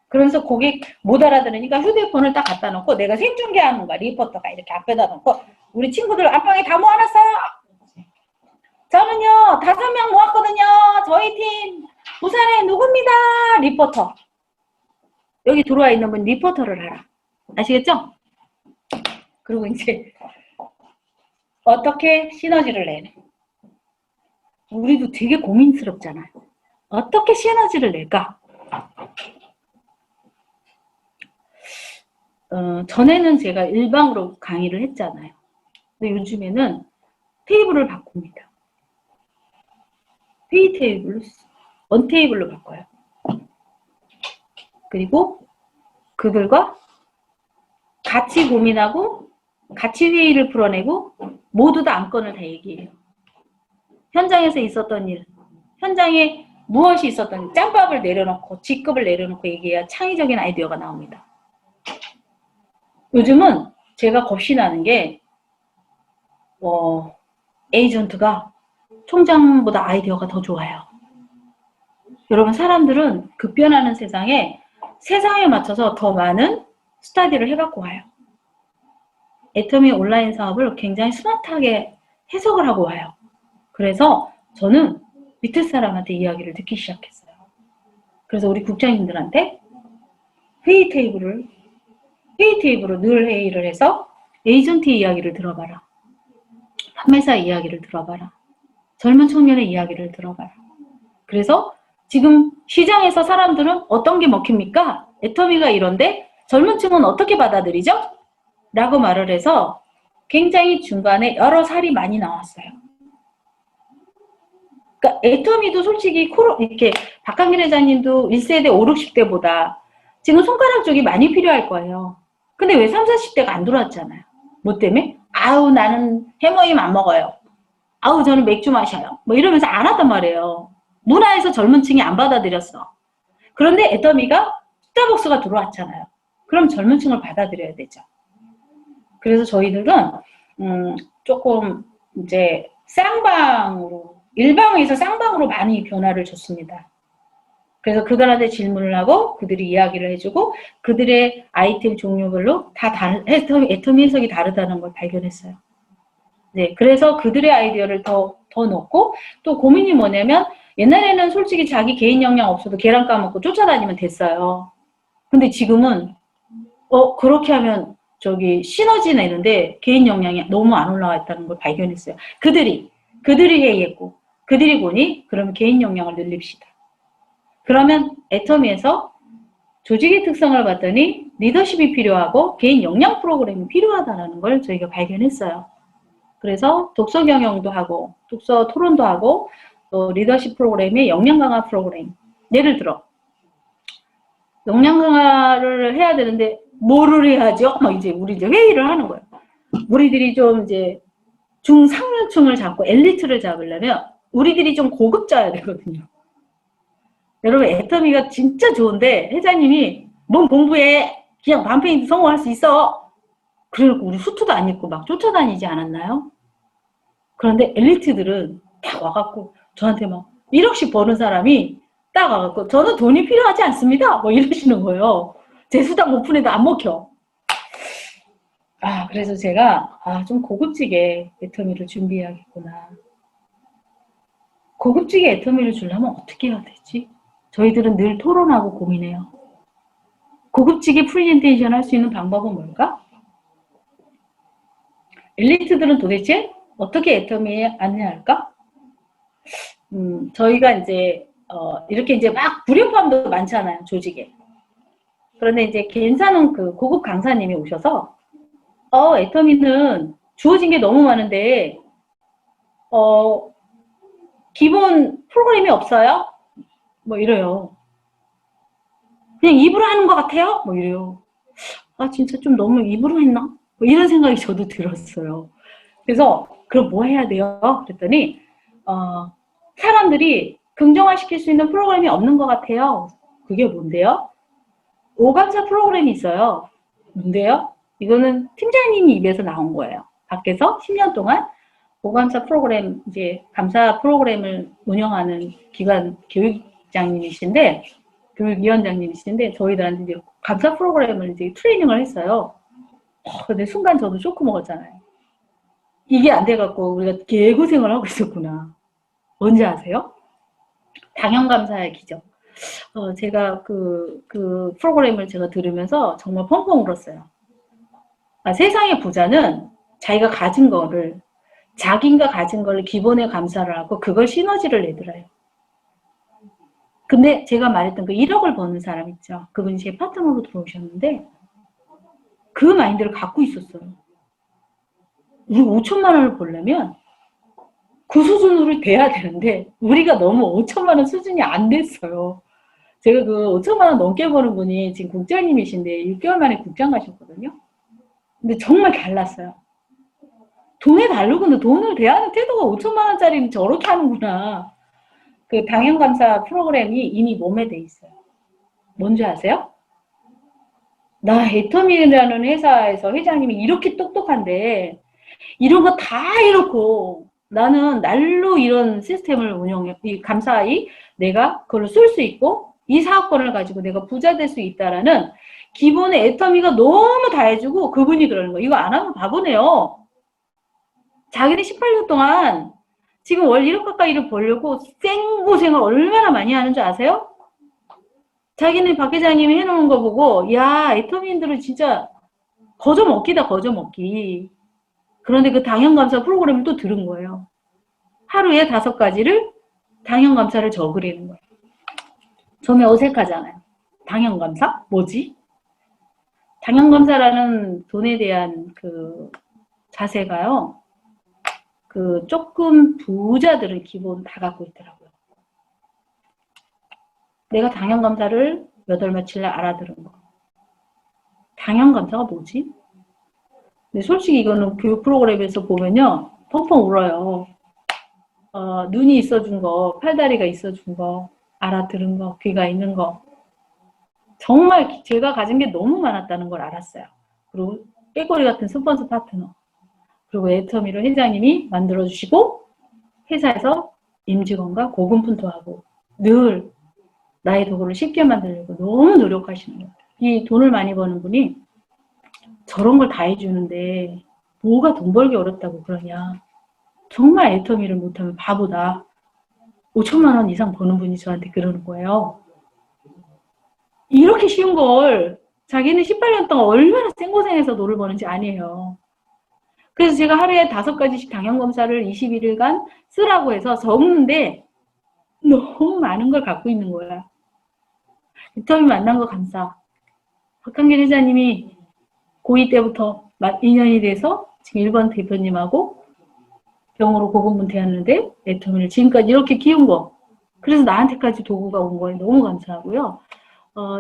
그러면서 고객 못 알아들으니까 휴대폰을 딱 갖다 놓고 내가 생중계하는 거야. 리포터가 이렇게 앞에다 놓고 우리 친구들 안방에 다 모아놨어요. 저는요 5명 모았거든요. 저희 팀 부산에 누굽니다. 리포터. 여기 들어와 있는 분 리포터를 하라. 아시겠죠? 그리고 이제 어떻게 시너지를 내네. 우리도 되게 고민스럽잖아요. 어떻게 시너지를 낼까? 전에는 제가 일방으로 강의를 했잖아요. 근데 요즘에는 테이블을 바꿉니다. 회의 테이블로, 원테이블로 바꿔요. 그리고 그들과 같이 고민하고 같이 회의를 풀어내고 모두 다 안건을 다 얘기해요. 현장에서 있었던 일, 현장에 무엇이 있었던 일, 짬밥을 내려놓고 직급을 내려놓고 얘기해야 창의적인 아이디어가 나옵니다. 요즘은 제가 겁이 나는 게 에이전트가 총장보다 아이디어가 더 좋아요. 여러분 사람들은 급변하는 세상에 맞춰서 더 많은 스터디를 해갖고 와요. 애터미 온라인 사업을 굉장히 스마트하게 해석을 하고 와요. 그래서 저는 밑에 사람한테 이야기를 듣기 시작했어요. 그래서 우리 국장님들한테 회의 테이블로 늘 회의를 해서 에이전트 이야기를 들어봐라. 판매사 이야기를 들어봐라. 젊은 청년의 이야기를 들어봐라. 그래서 지금 시장에서 사람들은 어떤 게 먹힙니까? 애터미가 이런데 젊은 층은 어떻게 받아들이죠? 라고 말을 해서 굉장히 중간에 여러 살이 많이 나왔어요. 그러니까 애터미도 솔직히 이렇게 박한길 회장님도 1세대 5, 60대보다 지금 손가락 쪽이 많이 필요할 거예요. 근데 왜 30, 40대가 안 들어왔잖아요. 뭐 때문에? 아우 나는 해머임 안 먹어요. 아우 저는 맥주 마셔요. 뭐 이러면서 안 왔단 말이에요. 문화에서 젊은 층이 안 받아들였어. 그런데 애터미가 스타벅스가 들어왔잖아요. 그럼 젊은 층을 받아들여야 되죠. 그래서 저희들은 조금 이제 쌍방으로 일방에서 쌍방으로 많이 변화를 줬습니다. 그래서 그들한테 질문을 하고 그들이 이야기를 해주고 그들의 아이템 종류별로 다 다른 애터미 해석이 다르다는 걸 발견했어요. 네, 그래서 그들의 아이디어를 더 넣고 또 고민이 뭐냐면 옛날에는 솔직히 자기 개인 역량 없어도 계란 까먹고 쫓아다니면 됐어요. 근데 지금은 그렇게 하면 저기 시너지 내는데 개인 역량이 너무 안 올라와 있다는 걸 발견했어요. 그들이 회의했고 그들이 보니 그러면 개인 역량을 늘립시다. 그러면 애터미에서 조직의 특성을 봤더니 리더십이 필요하고 개인 역량 프로그램이 필요하다는 걸 저희가 발견했어요. 그래서 독서 경영도 하고 독서 토론도 하고 또 리더십 프로그램의 역량 강화 프로그램. 예를 들어 역량 강화를 해야 되는데 뭐를 해야죠? 이제 우리 이제 회의를 하는 거예요. 우리들이 좀 이제 중상류층을 잡고 엘리트를 잡으려면 우리들이 좀 고급져야 되거든요. 여러분 애터미가 진짜 좋은데 회장님이 뭔 공부해 그냥 반페이지 성공할 수 있어. 그래놓고 우리 수트도 안 입고 막 쫓아다니지 않았나요? 그런데 엘리트들은 딱 와갖고 저한테 막 1억씩 버는 사람이 딱 와갖고 저는 돈이 필요하지 않습니다. 뭐 이러시는 거예요. 제 수당 오픈해도 안 먹혀. 그래서 제가 좀 고급지게 애터미를 준비해야겠구나. 고급지게 애터미를 주려면 어떻게 해야 되지? 저희들은 늘 토론하고 고민해요. 고급지게 프레젠테이션 할 수 있는 방법은 뭘까? 엘리트들은 도대체 어떻게 애터미에 안내할까? 저희가 이제 이렇게 이제 막 불협화음도 많잖아요, 조직에. 그런데 이제 괜찮은 그 고급 강사님이 오셔서 애터미는 주어진 게 너무 많은데 기본 프로그램이 없어요? 뭐 이래요. 그냥 입으로 하는 것 같아요? 뭐 이래요. 진짜 좀 너무 입으로 했나? 뭐 이런 생각이 저도 들었어요. 그래서 그럼 뭐 해야 돼요? 그랬더니 사람들이 긍정화시킬 수 있는 프로그램이 없는 것 같아요. 그게 뭔데요? 오감사 프로그램이 있어요. 뭔데요? 이거는 팀장님이 입에서 나온 거예요. 밖에서 10년 동안 오감사 프로그램, 이제 감사 프로그램을 운영하는 기관 교육장님이신데, 교육위원장님이신데, 저희들한테 이제 감사 프로그램을 이제 트레이닝을 했어요. 근데 순간 저도 쇼크 먹었잖아요. 이게 안 돼갖고 우리가 개고생을 하고 있었구나. 뭔지 아세요? 당연감사의 기적. 제가 그 프로그램을 제가 들으면서 정말 펑펑 울었어요. 세상의 부자는 자기가 가진 거를, 자기가 가진 거를 기본에 감사를 하고 그걸 시너지를 내더라요. 근데 제가 말했던 그 1억을 버는 사람 있죠. 그분이 제 파트너로 들어오셨는데 그 마인드를 갖고 있었어요. 우리 5천만 원을 벌려면 그 수준으로 돼야 되는데 우리가 너무 5천만 원 수준이 안 됐어요. 제가 그 5천만 원 넘게 버는 분이 지금 국장님이신데 6개월 만에 국장 가셨거든요. 근데 정말 달랐어요. 돈에 다르고 돈을 대하는 태도가 5천만 원짜리는 저렇게 하는구나. 그 당연감사 프로그램이 이미 몸에 돼 있어요. 뭔지 아세요? 나 애터미라는 회사에서 회장님이 이렇게 똑똑한데 이런 거 다 이렇고 나는 날로 이런 시스템을 운영해, 이 감사히 내가 그걸 쓸 수 있고 이 사업권을 가지고 내가 부자 될 수 있다라는 기본의 애터미가 너무 다 해주고 그분이 그러는 거예요. 이거 안 하면 바보네요. 자기는 18년 동안 지금 월 1억 가까이를 벌려고 생고생을 얼마나 많이 하는 줄 아세요? 자기는 박 회장님이 해놓은 거 보고 야 애터미인들은 진짜 거저먹기다 거저먹기. 그런데 그 당연감사 프로그램을 또 들은 거예요. 하루에 5가지를 당연감사를 적으라는 거예요. 처음에 어색하잖아요. 당연감사? 뭐지? 당연감사라는 돈에 대한 그 자세가요. 그 조금 부자들은 기본 다 갖고 있더라고요. 내가 당연감사를 몇 월 며칠 날 알아들은 거. 당연감사가 뭐지? 근데 솔직히 이거는 교육 프로그램에서 보면요. 펑펑 울어요. 눈이 있어준 거, 팔다리가 있어준 거, 알아들은 거, 귀가 있는 거. 정말 제가 가진 게 너무 많았다는 걸 알았어요. 그리고 깨꼬리 같은 스폰서 파트너. 그리고 애터미를 회장님이 만들어주시고 회사에서 임직원과 고군분투하고 늘 나의 도구를 쉽게 만들려고 너무 노력하시는 거예요. 이 돈을 많이 버는 분이 저런 걸 다 해주는데 뭐가 돈 벌기 어렵다고 그러냐. 정말 애터미를 못하면 바보다. 5천만 원 이상 버는 분이 저한테 그러는 거예요. 이렇게 쉬운 걸 자기는 18년 동안 얼마나 생고생해서 돈을 버는지 아니에요. 그래서 제가 하루에 5가지씩 당형검사를 21일간 쓰라고 해서 적는데 너무 많은 걸 갖고 있는 거야. 애터미 만난 거 감사. 박한길 회장님이 고2 때부터 인연이 돼서 지금 1번 대표님하고 병으로 고군분투했는데 애터미를 지금까지 이렇게 키운 거. 그래서 나한테까지 도구가 온 거에 너무 감사하고요.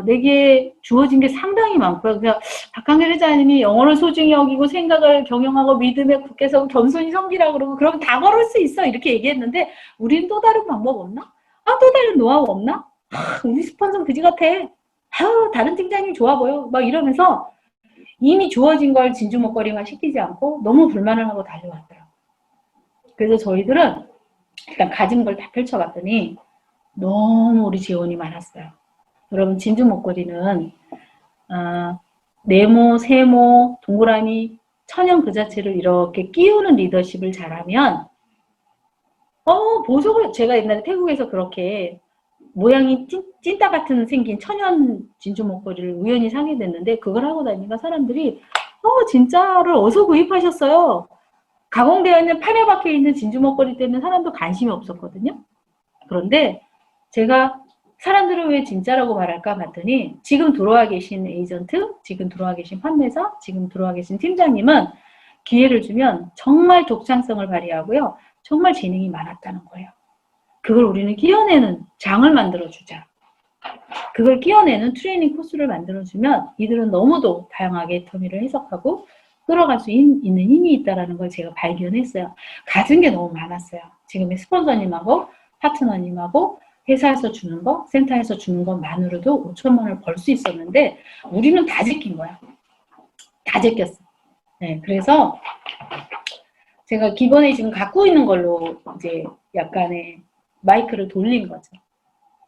내게 주어진 게 상당히 많고요. 그냥 박한길 회장님이 영어를 소중히 여기고 생각을 경영하고 믿음에 굳게 서고 겸손히 섬기라고 그러고 그럼 다 걸을 수 있어 이렇게 얘기했는데 우리는 또 다른 방법 없나? 또 다른 노하우 없나? 우리 스폰서 그지 같아. 다른 팀장님 좋아 보여. 막 이러면서 이미 주어진 걸 진주 먹거리화 시키지 않고 너무 불만을 하고 달려왔더라고요. 그래서 저희들은 일단 가진 걸 다 펼쳐봤더니 너무 우리 지원이 많았어요. 여러분 진주 목걸이는 네모, 세모, 동그라미, 천연 그 자체를 이렇게 끼우는 리더십을 잘하면 보석을 제가 옛날에 태국에서 그렇게 모양이 찐따 같은 생긴 천연 진주 목걸이를 우연히 사게 됐는데 그걸 하고 다니니까 사람들이 진짜를 어디서 구입하셨어요? 가공되어 있는 판에 박혀 있는 진주 목걸이 때문에 사람도 관심이 없었거든요. 그런데 제가 사람들은 왜 진짜라고 말할까 봤더니 지금 들어와 계신 에이전트, 지금 들어와 계신 판매사, 지금 들어와 계신 팀장님은 기회를 주면 정말 독창성을 발휘하고요. 정말 재능이 많았다는 거예요. 그걸 우리는 끼워내는 장을 만들어주자. 그걸 끼워내는 트레이닝 코스를 만들어주면 이들은 너무도 다양하게 애터미를 해석하고 끌어갈 수 있는 힘이 있다는 걸 제가 발견했어요. 가진 게 너무 많았어요. 지금의 스폰서님하고 파트너님하고 회사에서 주는 거, 센터에서 주는 것만으로도 5천만 원을 벌 수 있었는데 우리는 다 제낀 거야. 다 제꼈어. 네, 그래서 제가 기본에 지금 갖고 있는 걸로 이제 약간의 마이크를 돌린 거죠.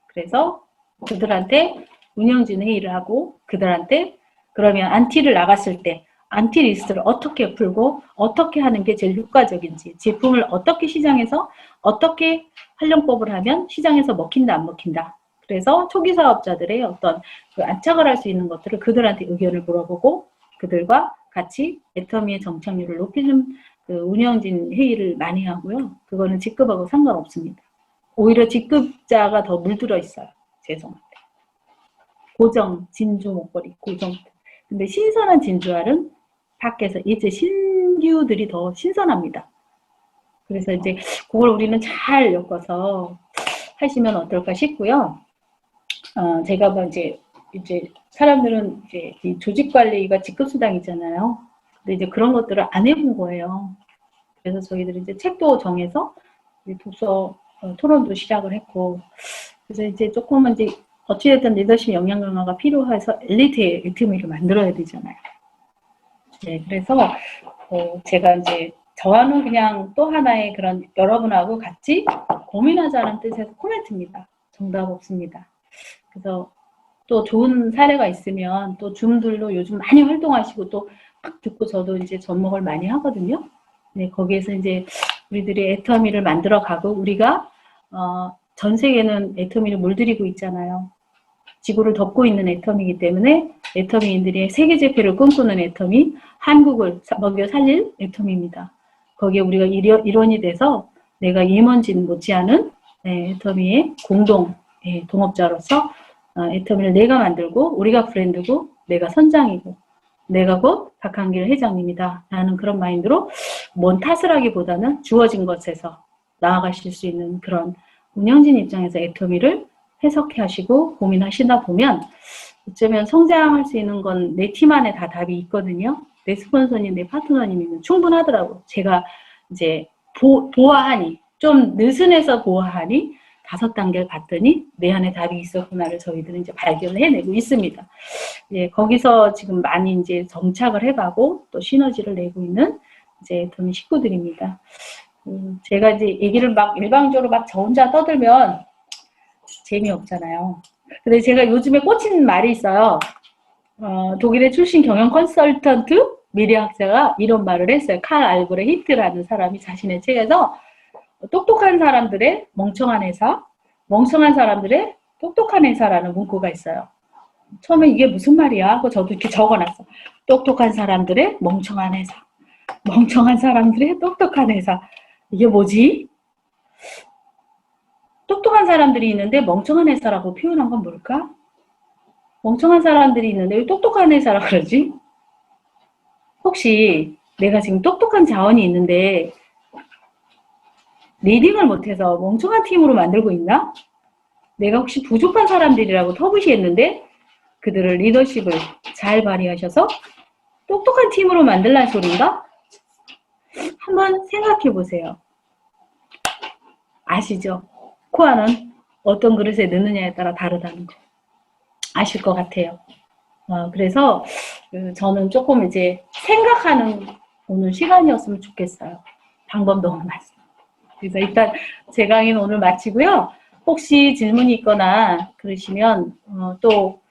그래서 그들한테 운영진 회의를 하고 그들한테 그러면 안티를 나갔을 때 안티 리스트를 어떻게 풀고 어떻게 하는 게 제일 효과적인지 제품을 어떻게 시장에서 어떻게 활용법을 하면 시장에서 먹힌다 안 먹힌다. 그래서 초기 사업자들의 어떤 그 안착을 할 수 있는 것들을 그들한테 의견을 물어보고 그들과 같이 애터미의 정착률을 높이는 그 운영진 회의를 많이 하고요. 그거는 직급하고 상관없습니다. 오히려 직급자가 더 물들어 있어요. 죄송한데. 고정, 진주 목걸이, 고정. 근데 신선한 진주알은 밖에서 이제 신규들이 더 신선합니다. 그래서 이제 그걸 우리는 잘 엮어서 하시면 어떨까 싶고요. 제가 뭐 이제 사람들은 이제 이 조직 관리가 직급 수당이잖아요. 근데 이제 그런 것들을 안 해본 거예요. 그래서 저희들이 이제 책도 정해서 독서 토론도 시작을 했고, 그래서 이제 조금은 이제 어찌됐든 리더십 역량 강화가 필요해서 엘리트의 애터미를 만들어야 되잖아요. 네, 그래서 제가 이제 저와는 그냥 또 하나의 그런 여러분하고 같이 고민하자는 뜻에서 코멘트입니다. 정답 없습니다. 그래서 또 좋은 사례가 있으면 또 줌들로 요즘 많이 활동하시고 또 막 듣고 저도 이제 접목을 많이 하거든요. 네, 거기에서 이제 우리들이 애터미를 만들어 가고 우리가 전 세계는 애터미를 물들이고 있잖아요. 지구를 덮고 있는 애터미이기 때문에 애터미인들이 세계 재패를 꿈꾸는 애터미, 한국을 먹여 살릴 애터미입니다. 거기에 우리가 일원이 돼서 내가 임원진 못지않은 애터미의 공동 동업자로서 애터미를 내가 만들고 우리가 브랜드고 내가 선장이고 내가 곧 박한길 회장님이다 라는 그런 마인드로 뭔 탓을 하기보다는 주어진 것에서 나아가실 수 있는 그런 운영진 입장에서 애터미를 해석해 하시고 고민하시다 보면 어쩌면 성장할 수 있는 건 내 팀 안에 다 답이 있거든요. 내 스폰서님, 내 파트너님이면 충분하더라고. 제가 이제 보아하니 좀 느슨해서 보아하니 5단계를 갔더니 내 안에 답이 있었구나를 저희들은 이제 발견을 해내고 있습니다. 예, 거기서 지금 많이 이제 정착을 해가고 또 시너지를 내고 있는 이제 돈 식구들입니다. 제가 이제 얘기를 막 일방적으로 막 저 혼자 떠들면 재미없잖아요. 근데 제가 요즘에 꽂힌 말이 있어요. 독일의 출신 경영 컨설턴트 미래학자가 이런 말을 했어요. 칼 알브레히트라는 사람이 자신의 책에서 똑똑한 사람들의 멍청한 회사, 멍청한 사람들의 똑똑한 회사라는 문구가 있어요. 처음에 이게 무슨 말이야? 하고 저도 이렇게 적어놨어. 똑똑한 사람들의 멍청한 회사, 멍청한 사람들의 똑똑한 회사. 이게 뭐지? 똑똑한 사람들이 있는데 멍청한 회사라고 표현한 건 뭘까? 멍청한 사람들이 있는데 왜 똑똑한 회사라 그러지? 혹시 내가 지금 똑똑한 자원이 있는데 리딩을 못해서 멍청한 팀으로 만들고 있나? 내가 혹시 부족한 사람들이라고 터부시했는데 그들을 리더십을 잘 발휘하셔서 똑똑한 팀으로 만들란 소린가? 한번 생각해 보세요. 아시죠? 코아는 어떤 그릇에 넣느냐에 따라 다르다는 거. 아실 것 같아요. 그래서 저는 조금 이제 생각하는 오늘 시간이었으면 좋겠어요. 방법 너무 많습니다. 그래서 일단 제 강의는 오늘 마치고요. 혹시 질문이 있거나 그러시면 또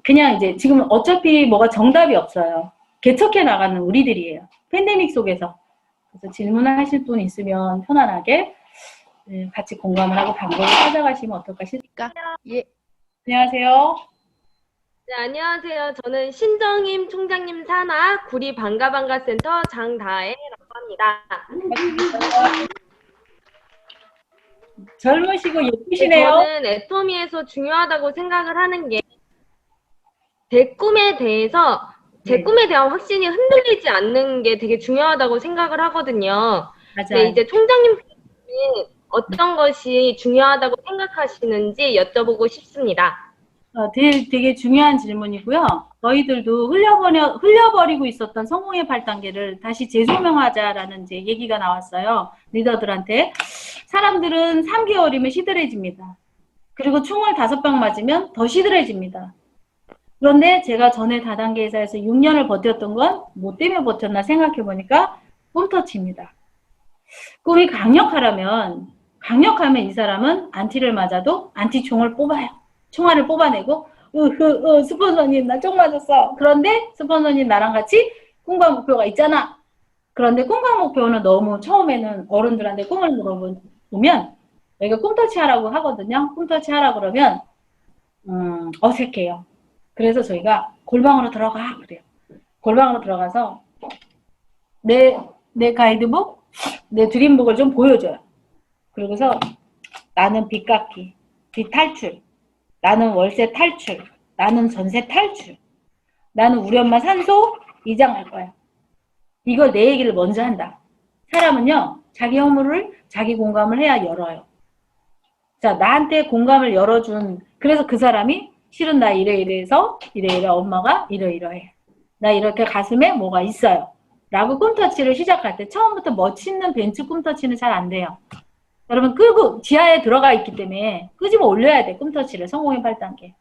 그냥 이제 지금 어차피 뭐가 정답이 없어요. 개척해 나가는 우리들이에요. 팬데믹 속에서. 그래서 질문을 하실 분 있으면 편안하게 같이 공감을 하고 방법을 찾아가시면 어떨까 싶습니다. 예. 안녕하세요. 네, 안녕하세요. 저는 신정임 총장님 산하 구리 반가반가센터 장다혜라고 합니다. 젊으시고 예쁘시네요. 저는 애터미에서 중요하다고 생각을 하는 게 제 꿈에 대해서 제 네. 꿈에 대한 확신이 흔들리지 않는 게 되게 중요하다고 생각을 하고든요. 맞아요. 네, 이제 총장님께서는 어떤 것이 중요하다고 생각하시는지 여쭤보고 싶습니다. 되게 중요한 질문이고요. 너희들도 흘려버리고 있었던 성공의 8단계를 다시 재조명하자라는 이제 얘기가 나왔어요. 리더들한테. 사람들은 3개월이면 시들해집니다. 그리고 총을 5방 맞으면 더 시들해집니다. 그런데 제가 전에 다단계 회사에서 6년을 버텼던 건 뭐 때문에 버텼나 생각해보니까 꿈터치입니다. 꿈이 강력하면 이 사람은 안티를 맞아도 안티총을 뽑아요. 총알을 뽑아내고 스폰서님 나 총 맞았어. 그런데 스폰서님 나랑 같이 꿈과 목표가 있잖아. 그런데 꿈과 목표는 너무 처음에는 어른들한테 꿈을 물어보면 여기가 꿈터치 하라고 하거든요. 꿈터치 하라고 그러면 어색해요. 그래서 저희가 골방으로 들어가 그래요. 골방으로 들어가서 내 가이드북, 내 드림북을 좀 보여줘요. 그러고서 나는 빚 갚기, 빚 탈출, 나는 월세 탈출, 나는 전세 탈출, 나는 우리 엄마 산소 이장할 거야. 이걸 내 얘기를 먼저 한다. 사람은요, 자기 허물을 자기 공감을 해야 열어요. 자, 나한테 공감을 열어준, 그래서 그 사람이 실은 나 이래서 이래 엄마가 이러이러해. 나 이렇게 가슴에 뭐가 있어요. 라고 꿈터치를 시작할 때 처음부터 멋있는 벤츠 꿈터치는 잘 안 돼요. 여러분 끄고 지하에 들어가 있기 때문에 끄집어 올려야 돼. 꿈터치를 성공의 8단계.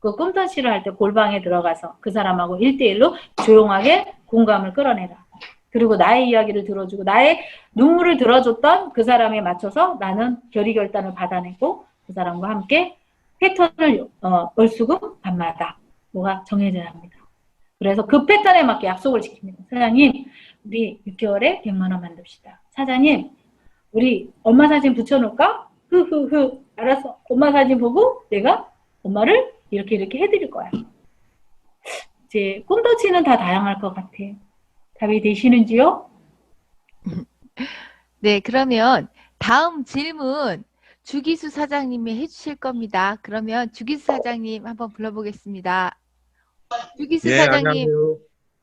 그 꿈터치를 할 때 골방에 들어가서 그 사람하고 1대1로 조용하게 공감을 끌어내라. 그리고 나의 이야기를 들어주고 나의 눈물을 들어줬던 그 사람에 맞춰서 나는 결의결단을 받아내고 그 사람과 함께 패턴을 월수금 밤마다 뭐가 정해져야 합니다. 그래서 그 패턴에 맞게 약속을 지킵니다. 사장님 우리 6개월에 100만 원 만듭시다. 사장님 우리 엄마 사진 붙여놓을까? 흐흐흐 알았어. 엄마 사진 보고 내가 엄마를 이렇게 해드릴 거야. 이제 꿈터치는 다 다양할 것 같아요. 답이 되시는지요? 네, 그러면 다음 질문 주기수 사장님이 해주실 겁니다. 그러면 주기수 사장님 한번 불러보겠습니다. 주기수 사장님. 안녕하세요.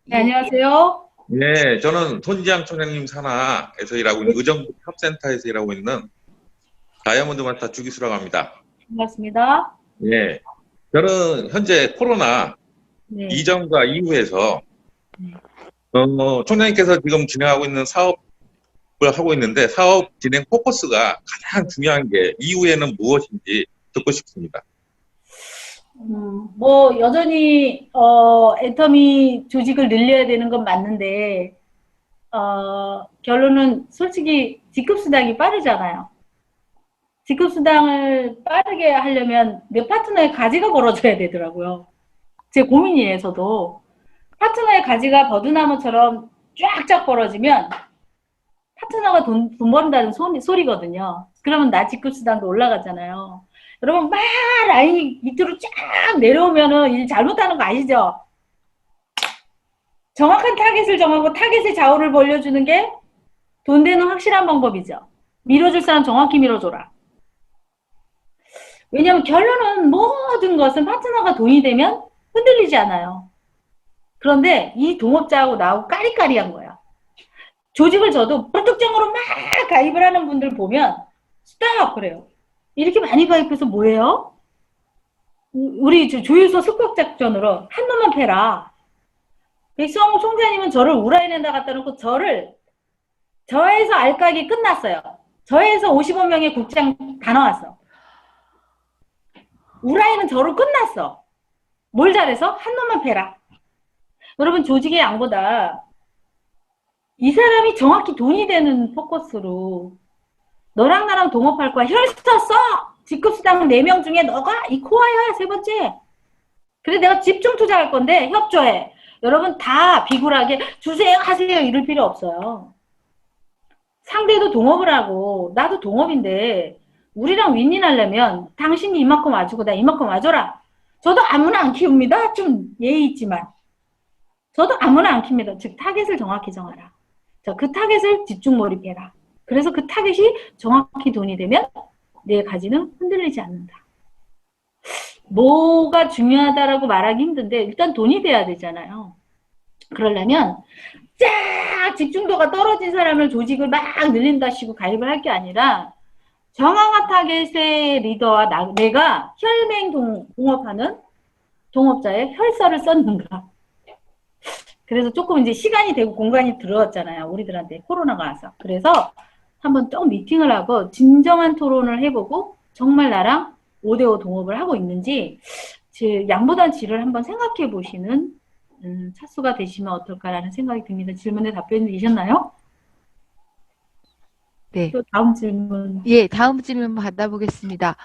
네, 안녕하세요. 네, 저는 손지향 총장님 산하에서 일하고 있는 의정부 협센터에서 일하고 있는 다이아몬드 마스터 주기수라고 합니다. 반갑습니다. 네, 저는 현재 코로나 네. 이전과 이후에서 네. 총장님께서 지금 진행하고 있는 사업 하고 있는데 사업 진행 포커스가 가장 중요한 게 이후에는 무엇인지 듣고 싶습니다. 뭐 여전히 애터미 조직을 늘려야 되는 건 맞는데 결론은 솔직히 직급수당이 빠르잖아요. 직급수당을 빠르게 하려면 내 파트너의 가지가 벌어져야 되더라고요. 제 고민이에요, 저도. 파트너의 가지가 버드나무처럼 쫙쫙 벌어지면 파트너가 돈 번다는 소리거든요. 그러면 나 직급수당도 올라가잖아요. 여러분, 막 라인이 밑으로 쫙 내려오면은 일 잘못하는 거 아시죠? 정확한 타겟을 정하고 타겟의 좌우를 벌려주는 게 돈 되는 확실한 방법이죠. 밀어줄 사람 정확히 밀어줘라. 왜냐하면 결론은 모든 것은 파트너가 돈이 되면 흔들리지 않아요. 그런데 이 동업자하고 나하고 까리까리한 거야. 조직을 저도 불특정으로 막 가입을 하는 분들 보면 스탑 그래요. 이렇게 많이 가입해서 뭐예요? 우리 조율소 습격작전으로 한 놈만 패라. 백성호 총장님은 저를 우라인에다 갖다 놓고 저에서 알까기 끝났어요. 저에서 55명의 국장 다 나왔어. 우라인은 저로 끝났어. 뭘 잘해서? 한 놈만 패라. 여러분 조직의 양보다 이 사람이 정확히 돈이 되는 포커스로 너랑 나랑 동업할 거야. 혈서 써! 직급수당 4명 중에 너가 이 코어야, 세 번째. 그래 내가 집중 투자할 건데 협조해. 여러분 다 비굴하게 주세요 하세요 이럴 필요 없어요. 상대도 동업을 하고 나도 동업인데 우리랑 윈윈하려면 당신이 이만큼 와주고 나 이만큼 와줘라. 저도 아무나 안 키웁니다. 좀 예의 있지만. 저도 아무나 안 킵니다. 즉 타겟을 정확히 정하라. 자, 그 타겟을 집중 몰입해라. 그래서 그 타겟이 정확히 돈이 되면 내 가지는 흔들리지 않는다. 뭐가 중요하다라고 말하기 힘든데 일단 돈이 돼야 되잖아요. 그러려면 쫙 집중도가 떨어진 사람을 조직을 막 늘린다시고 가입을 할 게 아니라 정확한 타겟의 리더와 내가 혈맹 동업하는 동업자의 혈서를 썼는가. 그래서 조금 이제 시간이 되고 공간이 들어왔잖아요. 우리들한테 코로나가 와서. 그래서 한번 또 미팅을 하고 진정한 토론을 해보고 정말 나랑 5대5 동업을 하고 있는지 양보단 질을 한번 생각해 보시는 차수가 되시면 어떨까라는 생각이 듭니다. 질문에 답변이 되셨나요? 네. 또 다음 질문. 예, 다음 질문 받아보겠습니다.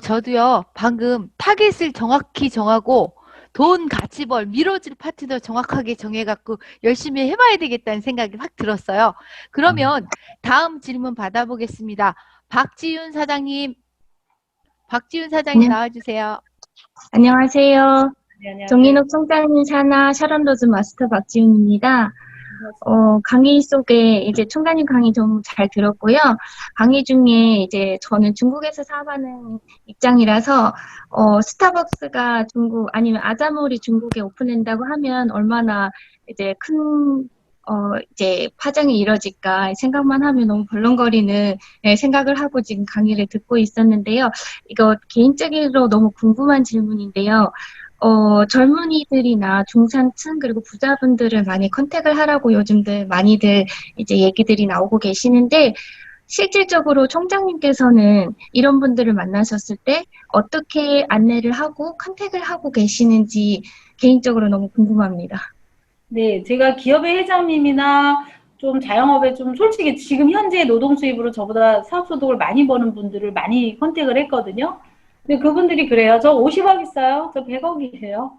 저도요, 방금 타겟을 정확히 정하고 돈 같이 밀어줄 파트너 정확하게 정해갖고 열심히 해봐야 되겠다는 생각이 확 들었어요. 그러면 다음 질문 받아보겠습니다. 박지윤 사장님 네. 나와주세요. 안녕하세요. 네, 안녕하세요. 정민욱 총장님 산하 샤론로즈 마스터 박지훈입니다. 강의 속에 이제 총장님 강의 좀 잘 들었고요. 강의 중에 이제 저는 중국에서 사업하는 입장이라서 스타벅스가 중국 아니면 아자몰이 중국에 오픈한다고 하면 얼마나 이제 큰 이제 파장이 이뤄질까 생각만 하면 너무 벌렁거리는 생각을 하고 지금 강의를 듣고 있었는데요. 이거 개인적으로 너무 궁금한 질문인데요. 젊은이들이나 중산층 그리고 부자분들을 많이 컨택을 하라고 요즘들 많이들 이제 얘기들이 나오고 계시는데 실질적으로 총장님께서는 이런 분들을 만나셨을 때 어떻게 안내를 하고 컨택을 하고 계시는지 개인적으로 너무 궁금합니다. 네, 제가 기업의 회장님이나 좀 자영업에 좀 솔직히 지금 현재 노동 수입으로 저보다 사업소득을 많이 버는 분들을 많이 컨택을 했거든요. 근데 그분들이 그래요. 저 50억 있어요. 저 100억이세요.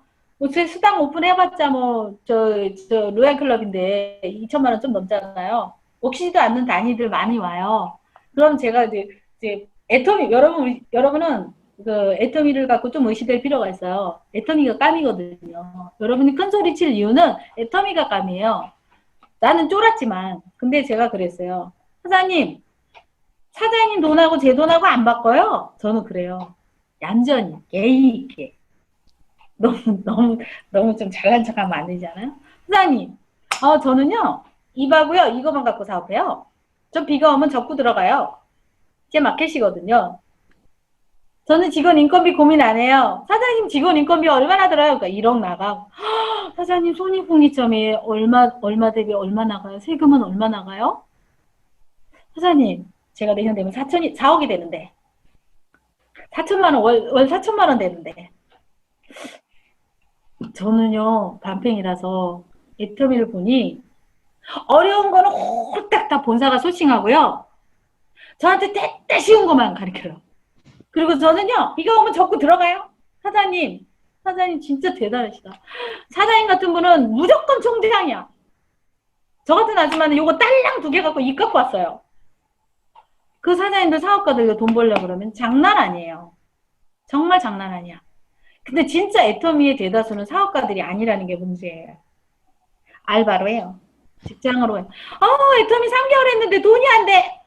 제 수당 오픈해봤자 저 로얄클럽인데 2천만 원 좀 넘잖아요. 먹히지도 않는 단위들 많이 와요. 그럼 제가 이제 애터미 여러분은 그 애터미를 갖고 좀 의식될 필요가 있어요. 애터미가 깜이거든요. 여러분이 큰 소리 칠 이유는 애터미가 깜이에요. 나는 쫄았지만 근데 제가 그랬어요. 사장님 돈하고 제 돈하고 안 바꿔요. 저는 그래요. 얌전히 예의 있게 너무 좀 잘난 척하면 안 되잖아요. 사장님 저는요 이바고요 이거만 갖고 사업해요. 저 비가 오면 접고 들어가요. 제 마켓이거든요. 저는 직원 인건비 고민 안 해요. 사장님 직원 인건비 얼마나 들어요? 그러니까 1억 나가고 사장님 손익분기점이 얼마 대비 얼마 나가요? 세금은 얼마 나가요? 사장님, 제가 내년 되면 4억이 되는데, 4천만 원, 월 4천만 원 되는데, 저는요, 반평이라서 애터미를 보니, 어려운 거는 홀딱 다 본사가 소싱하고요. 저한테 때때 쉬운 것만 가르쳐요. 그리고 저는요, 이거 오면 적고 들어가요. 사장님 진짜 대단하시다. 사장님 같은 분은 무조건 총장이야. 저 같은 아줌마는 요거 딸랑 2개 갖고 입 갖고 왔어요. 그 사장님들 사업가들 돈 벌려고 그러면 장난 아니에요. 정말 장난 아니야. 근데 진짜 애터미의 대다수는 사업가들이 아니라는 게 문제예요. 알바로 해요. 직장으로 해요. 애터미 3개월 했는데 돈이 안 돼.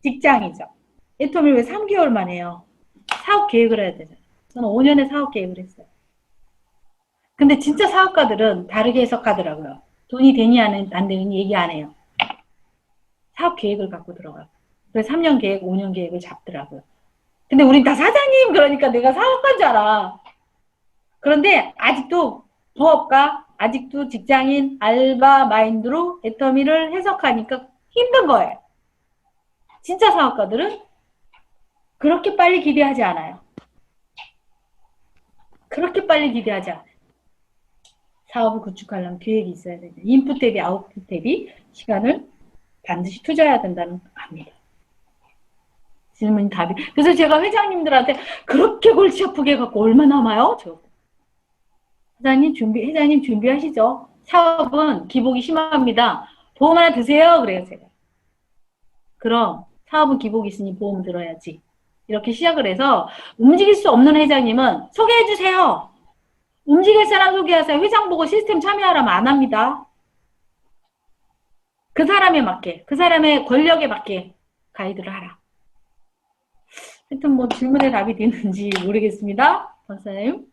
직장이죠. 애터미 왜 3개월만 해요? 사업 계획을 해야 되잖아요. 저는 5년의 사업 계획을 했어요. 근데 진짜 사업가들은 다르게 해석하더라고요. 돈이 되니 안 되니 얘기 안 해요. 사업 계획을 갖고 들어가요. 그래서 3년 계획, 5년 계획을 잡더라고요. 근데 우린 다 사장님 그러니까 내가 사업가인 줄 알아. 그런데 아직도 부업가, 아직도 직장인, 알바 마인드로 애터미를 해석하니까 힘든 거예요. 진짜 사업가들은 그렇게 빨리 기대하지 않아요. 그렇게 빨리 기대하지 않아요. 사업을 구축하려면 계획이 있어야 돼요. 인풋 대비 아웃풋 대비 시간을 반드시 투자해야 된다는 거 압니다. 질문 답이. 그래서 제가 회장님들한테 그렇게 골치 아프게 갖고 얼마 남아요? 회장님 준비하시죠. 사업은 기복이 심합니다. 보험 하나 드세요. 그래요, 제가. 그럼 사업은 기복이 있으니 보험 들어야지. 이렇게 시작을 해서 움직일 수 없는 회장님은 소개해 주세요. 움직일 사람 소개하세요. 회장 보고 시스템 참여하라면 안 합니다. 그 사람에 맞게, 그 사람의 권력에 맞게 가이드를 하라. 하여튼 뭐 질문에 답이 되는지 모르겠습니다. 박사님.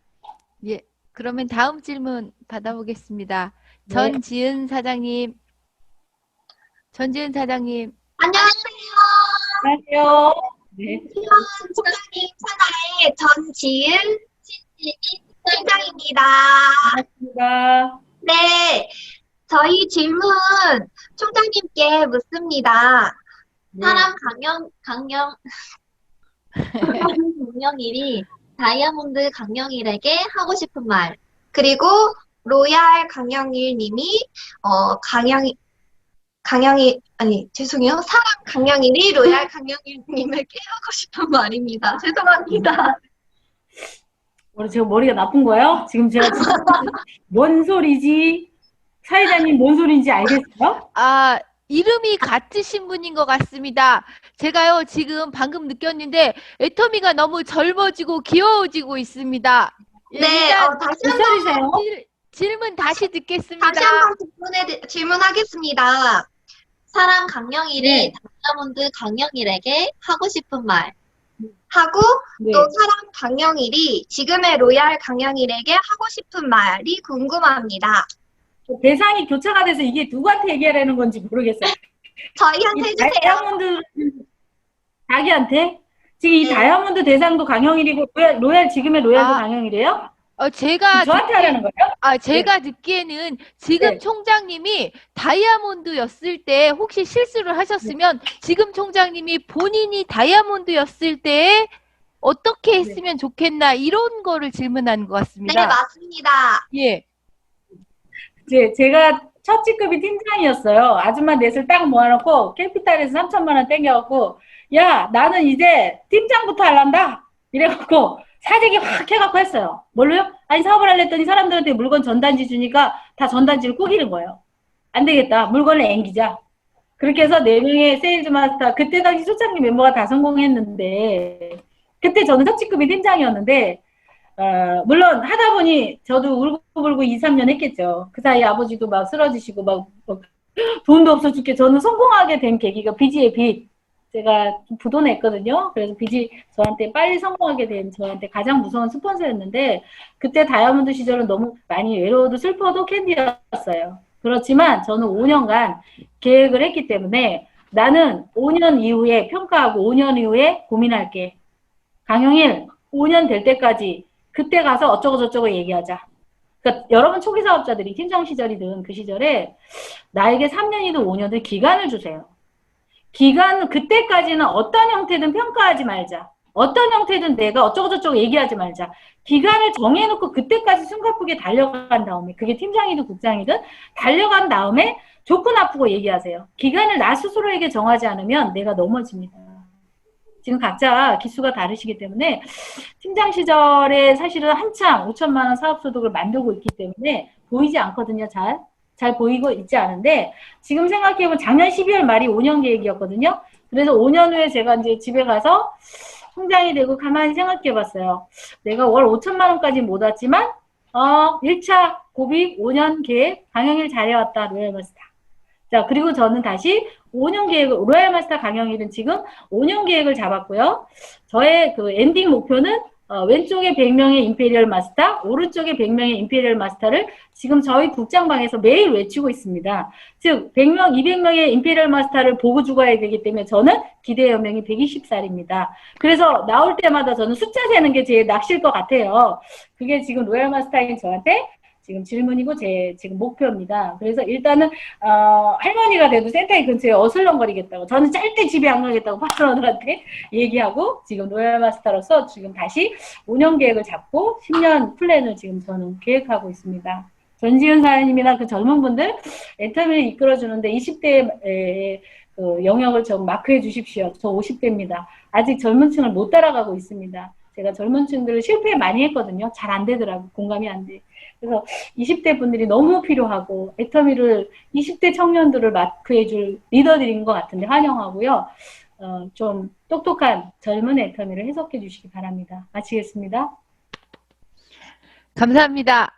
예. 그러면 다음 질문 받아보겠습니다. 네. 전지은 사장님. 안녕하세요. 안녕하세요. 네. 총장님 산하의 전지은 팀장입니다. 반갑습니다. 네, 저희 질문 총장님께 묻습니다. 네. 사람 강영일이 다이아몬드 강영일에게 하고 싶은 말, 그리고 로얄 강영일 님이 죄송해요. 사람 강영일이 로얄 강영일 님에게 하고 싶은 말입니다. 죄송합니다. 제가 머리가 나쁜 거예요? 지금 제가 뭔 소리지? 사회자님 뭔 소리인지 알겠어요? 아, 이름이 같으신 분인 것 같습니다. 제가요, 지금 방금 느꼈는데, 애터미가 너무 젊어지고 귀여워지고 있습니다. 네, 일단 다시 몇 살이세요? 질문 다시 듣겠습니다. 다시 한번 질문하겠습니다. 사람 강영일이 네. 다이아몬드 강영일에게 하고 싶은 말 하고 네. 또 사람 강영일이 지금의 로얄 강영일에게 하고 싶은 말이 궁금합니다. 대상이 교차가 돼서 이게 누구한테 얘기하라는 건지 모르겠어요. 저희한테 이 해주세요. 다이아몬드 자기한테? 지금 이 네. 다이아몬드 대상도 강영일이고 로얄 지금의 로얄도 아, 강영일이에요? 제가 저한테 하라는 거예요? 제가 듣기에는 지금 네. 총장님이 다이아몬드였을 때 혹시 실수를 하셨으면 지금 총장님이 본인이 다이아몬드였을 때 어떻게 했으면 좋겠나 이런 거를 질문하는 것 네, 같습니다. 맞습니다. 예. 제가 첫 직급이 팀장이었어요. 아줌마 넷을 딱 모아놓고 캐피탈에서 3천만 원 땡겨갖고 야 나는 이제 팀장부터 할란다 이래갖고 사재기 확 해갖고 했어요. 뭘로요? 아니 사업을 하려 했더니 사람들한테 물건 전단지 주니까 다 전단지를 꾸기는 거예요. 안 되겠다. 물건을 앵기자. 그렇게 해서 4명의 세일즈 마스터, 그때 당시 초창기 멤버가 다 성공했는데 그때 저는 첫 직급이 팀장이었는데 물론 하다 보니 저도 울고불고 2, 3년 했겠죠. 그 사이에 아버지도 막 쓰러지시고 막 돈도 없어 죽게 저는 성공하게 된 계기가 빚이에요, 빚. 제가 좀 부도냈거든요. 그래서 빚이 저한테 빨리 성공하게 된 저한테 가장 무서운 스폰서였는데 그때 다이아몬드 시절은 너무 많이 외로워도 슬퍼도 캔디였어요. 그렇지만 저는 5년간 계획을 했기 때문에 나는 5년 이후에 평가하고 5년 이후에 고민할게. 강영일 5년 될 때까지 그때 가서 어쩌고 저쩌고 얘기하자. 그러니까 여러분 초기 사업자들이 팀장 시절이든 그 시절에 나에게 3년이든 5년이든 기간을 주세요. 기간, 그때까지는 어떤 형태든 평가하지 말자. 어떤 형태든 내가 어쩌고저쩌고 얘기하지 말자. 기간을 정해놓고 그때까지 숨가쁘게 달려간 다음에, 그게 팀장이든 국장이든 달려간 다음에 좋고 나쁘고 얘기하세요. 기간을 나 스스로에게 정하지 않으면 내가 넘어집니다. 지금 각자 기수가 다르시기 때문에 팀장 시절에 사실은 한참 5천만 원 사업소득을 만들고 있기 때문에 보이지 않거든요. 잘 보이고 있지 않은데 지금 생각해보면 작년 12월 말이 5년 계획이었거든요. 그래서 5년 후에 제가 이제 집에 가서 통장이 되고 가만히 생각해봤어요. 내가 월 5천만 원까지 못 왔지만 1차 고비 5년 계획 강영일 잘해왔다. 로얄마스터. 자, 그리고 저는 다시 5년 계획을, 로얄마스터 강영일은 지금 5년 계획을 잡았고요. 저의 그 엔딩 목표는 왼쪽에 100명의 임페리얼 마스터, 오른쪽에 100명의 임페리얼 마스터를 지금 저희 국장방에서 매일 외치고 있습니다. 즉, 100명, 200명의 임페리얼 마스터를 보고 죽어야 되기 때문에 저는 기대 연명이 120살입니다. 그래서 나올 때마다 저는 숫자 세는 게 제일 낚시일 것 같아요. 그게 지금 로얄 마스터인 저한테 지금 질문이고 제 지금 목표입니다. 그래서 일단은 할머니가 돼도 센터에 근처에 어슬렁거리겠다고, 저는 짧게 집에 안 가겠다고 파트너들한테 얘기하고 지금 로얄 마스터로서 지금 다시 5년 계획을 잡고 10년 플랜을 지금 저는 계획하고 있습니다. 전지은 사장님이나 그 젊은 분들 애터미를 이끌어주는데 20대의 그 영역을 좀 마크해 주십시오. 저 50대입니다. 아직 젊은 층을 못 따라가고 있습니다. 제가 젊은 층들을 실패 많이 했거든요. 잘 안 되더라고. 공감이 안 돼. 그래서 20대 분들이 너무 필요하고 애터미를 20대 청년들을 마크해줄 리더들인 것 같은데 환영하고요. 좀 똑똑한 젊은 애터미를 해석해 주시기 바랍니다. 마치겠습니다. 감사합니다.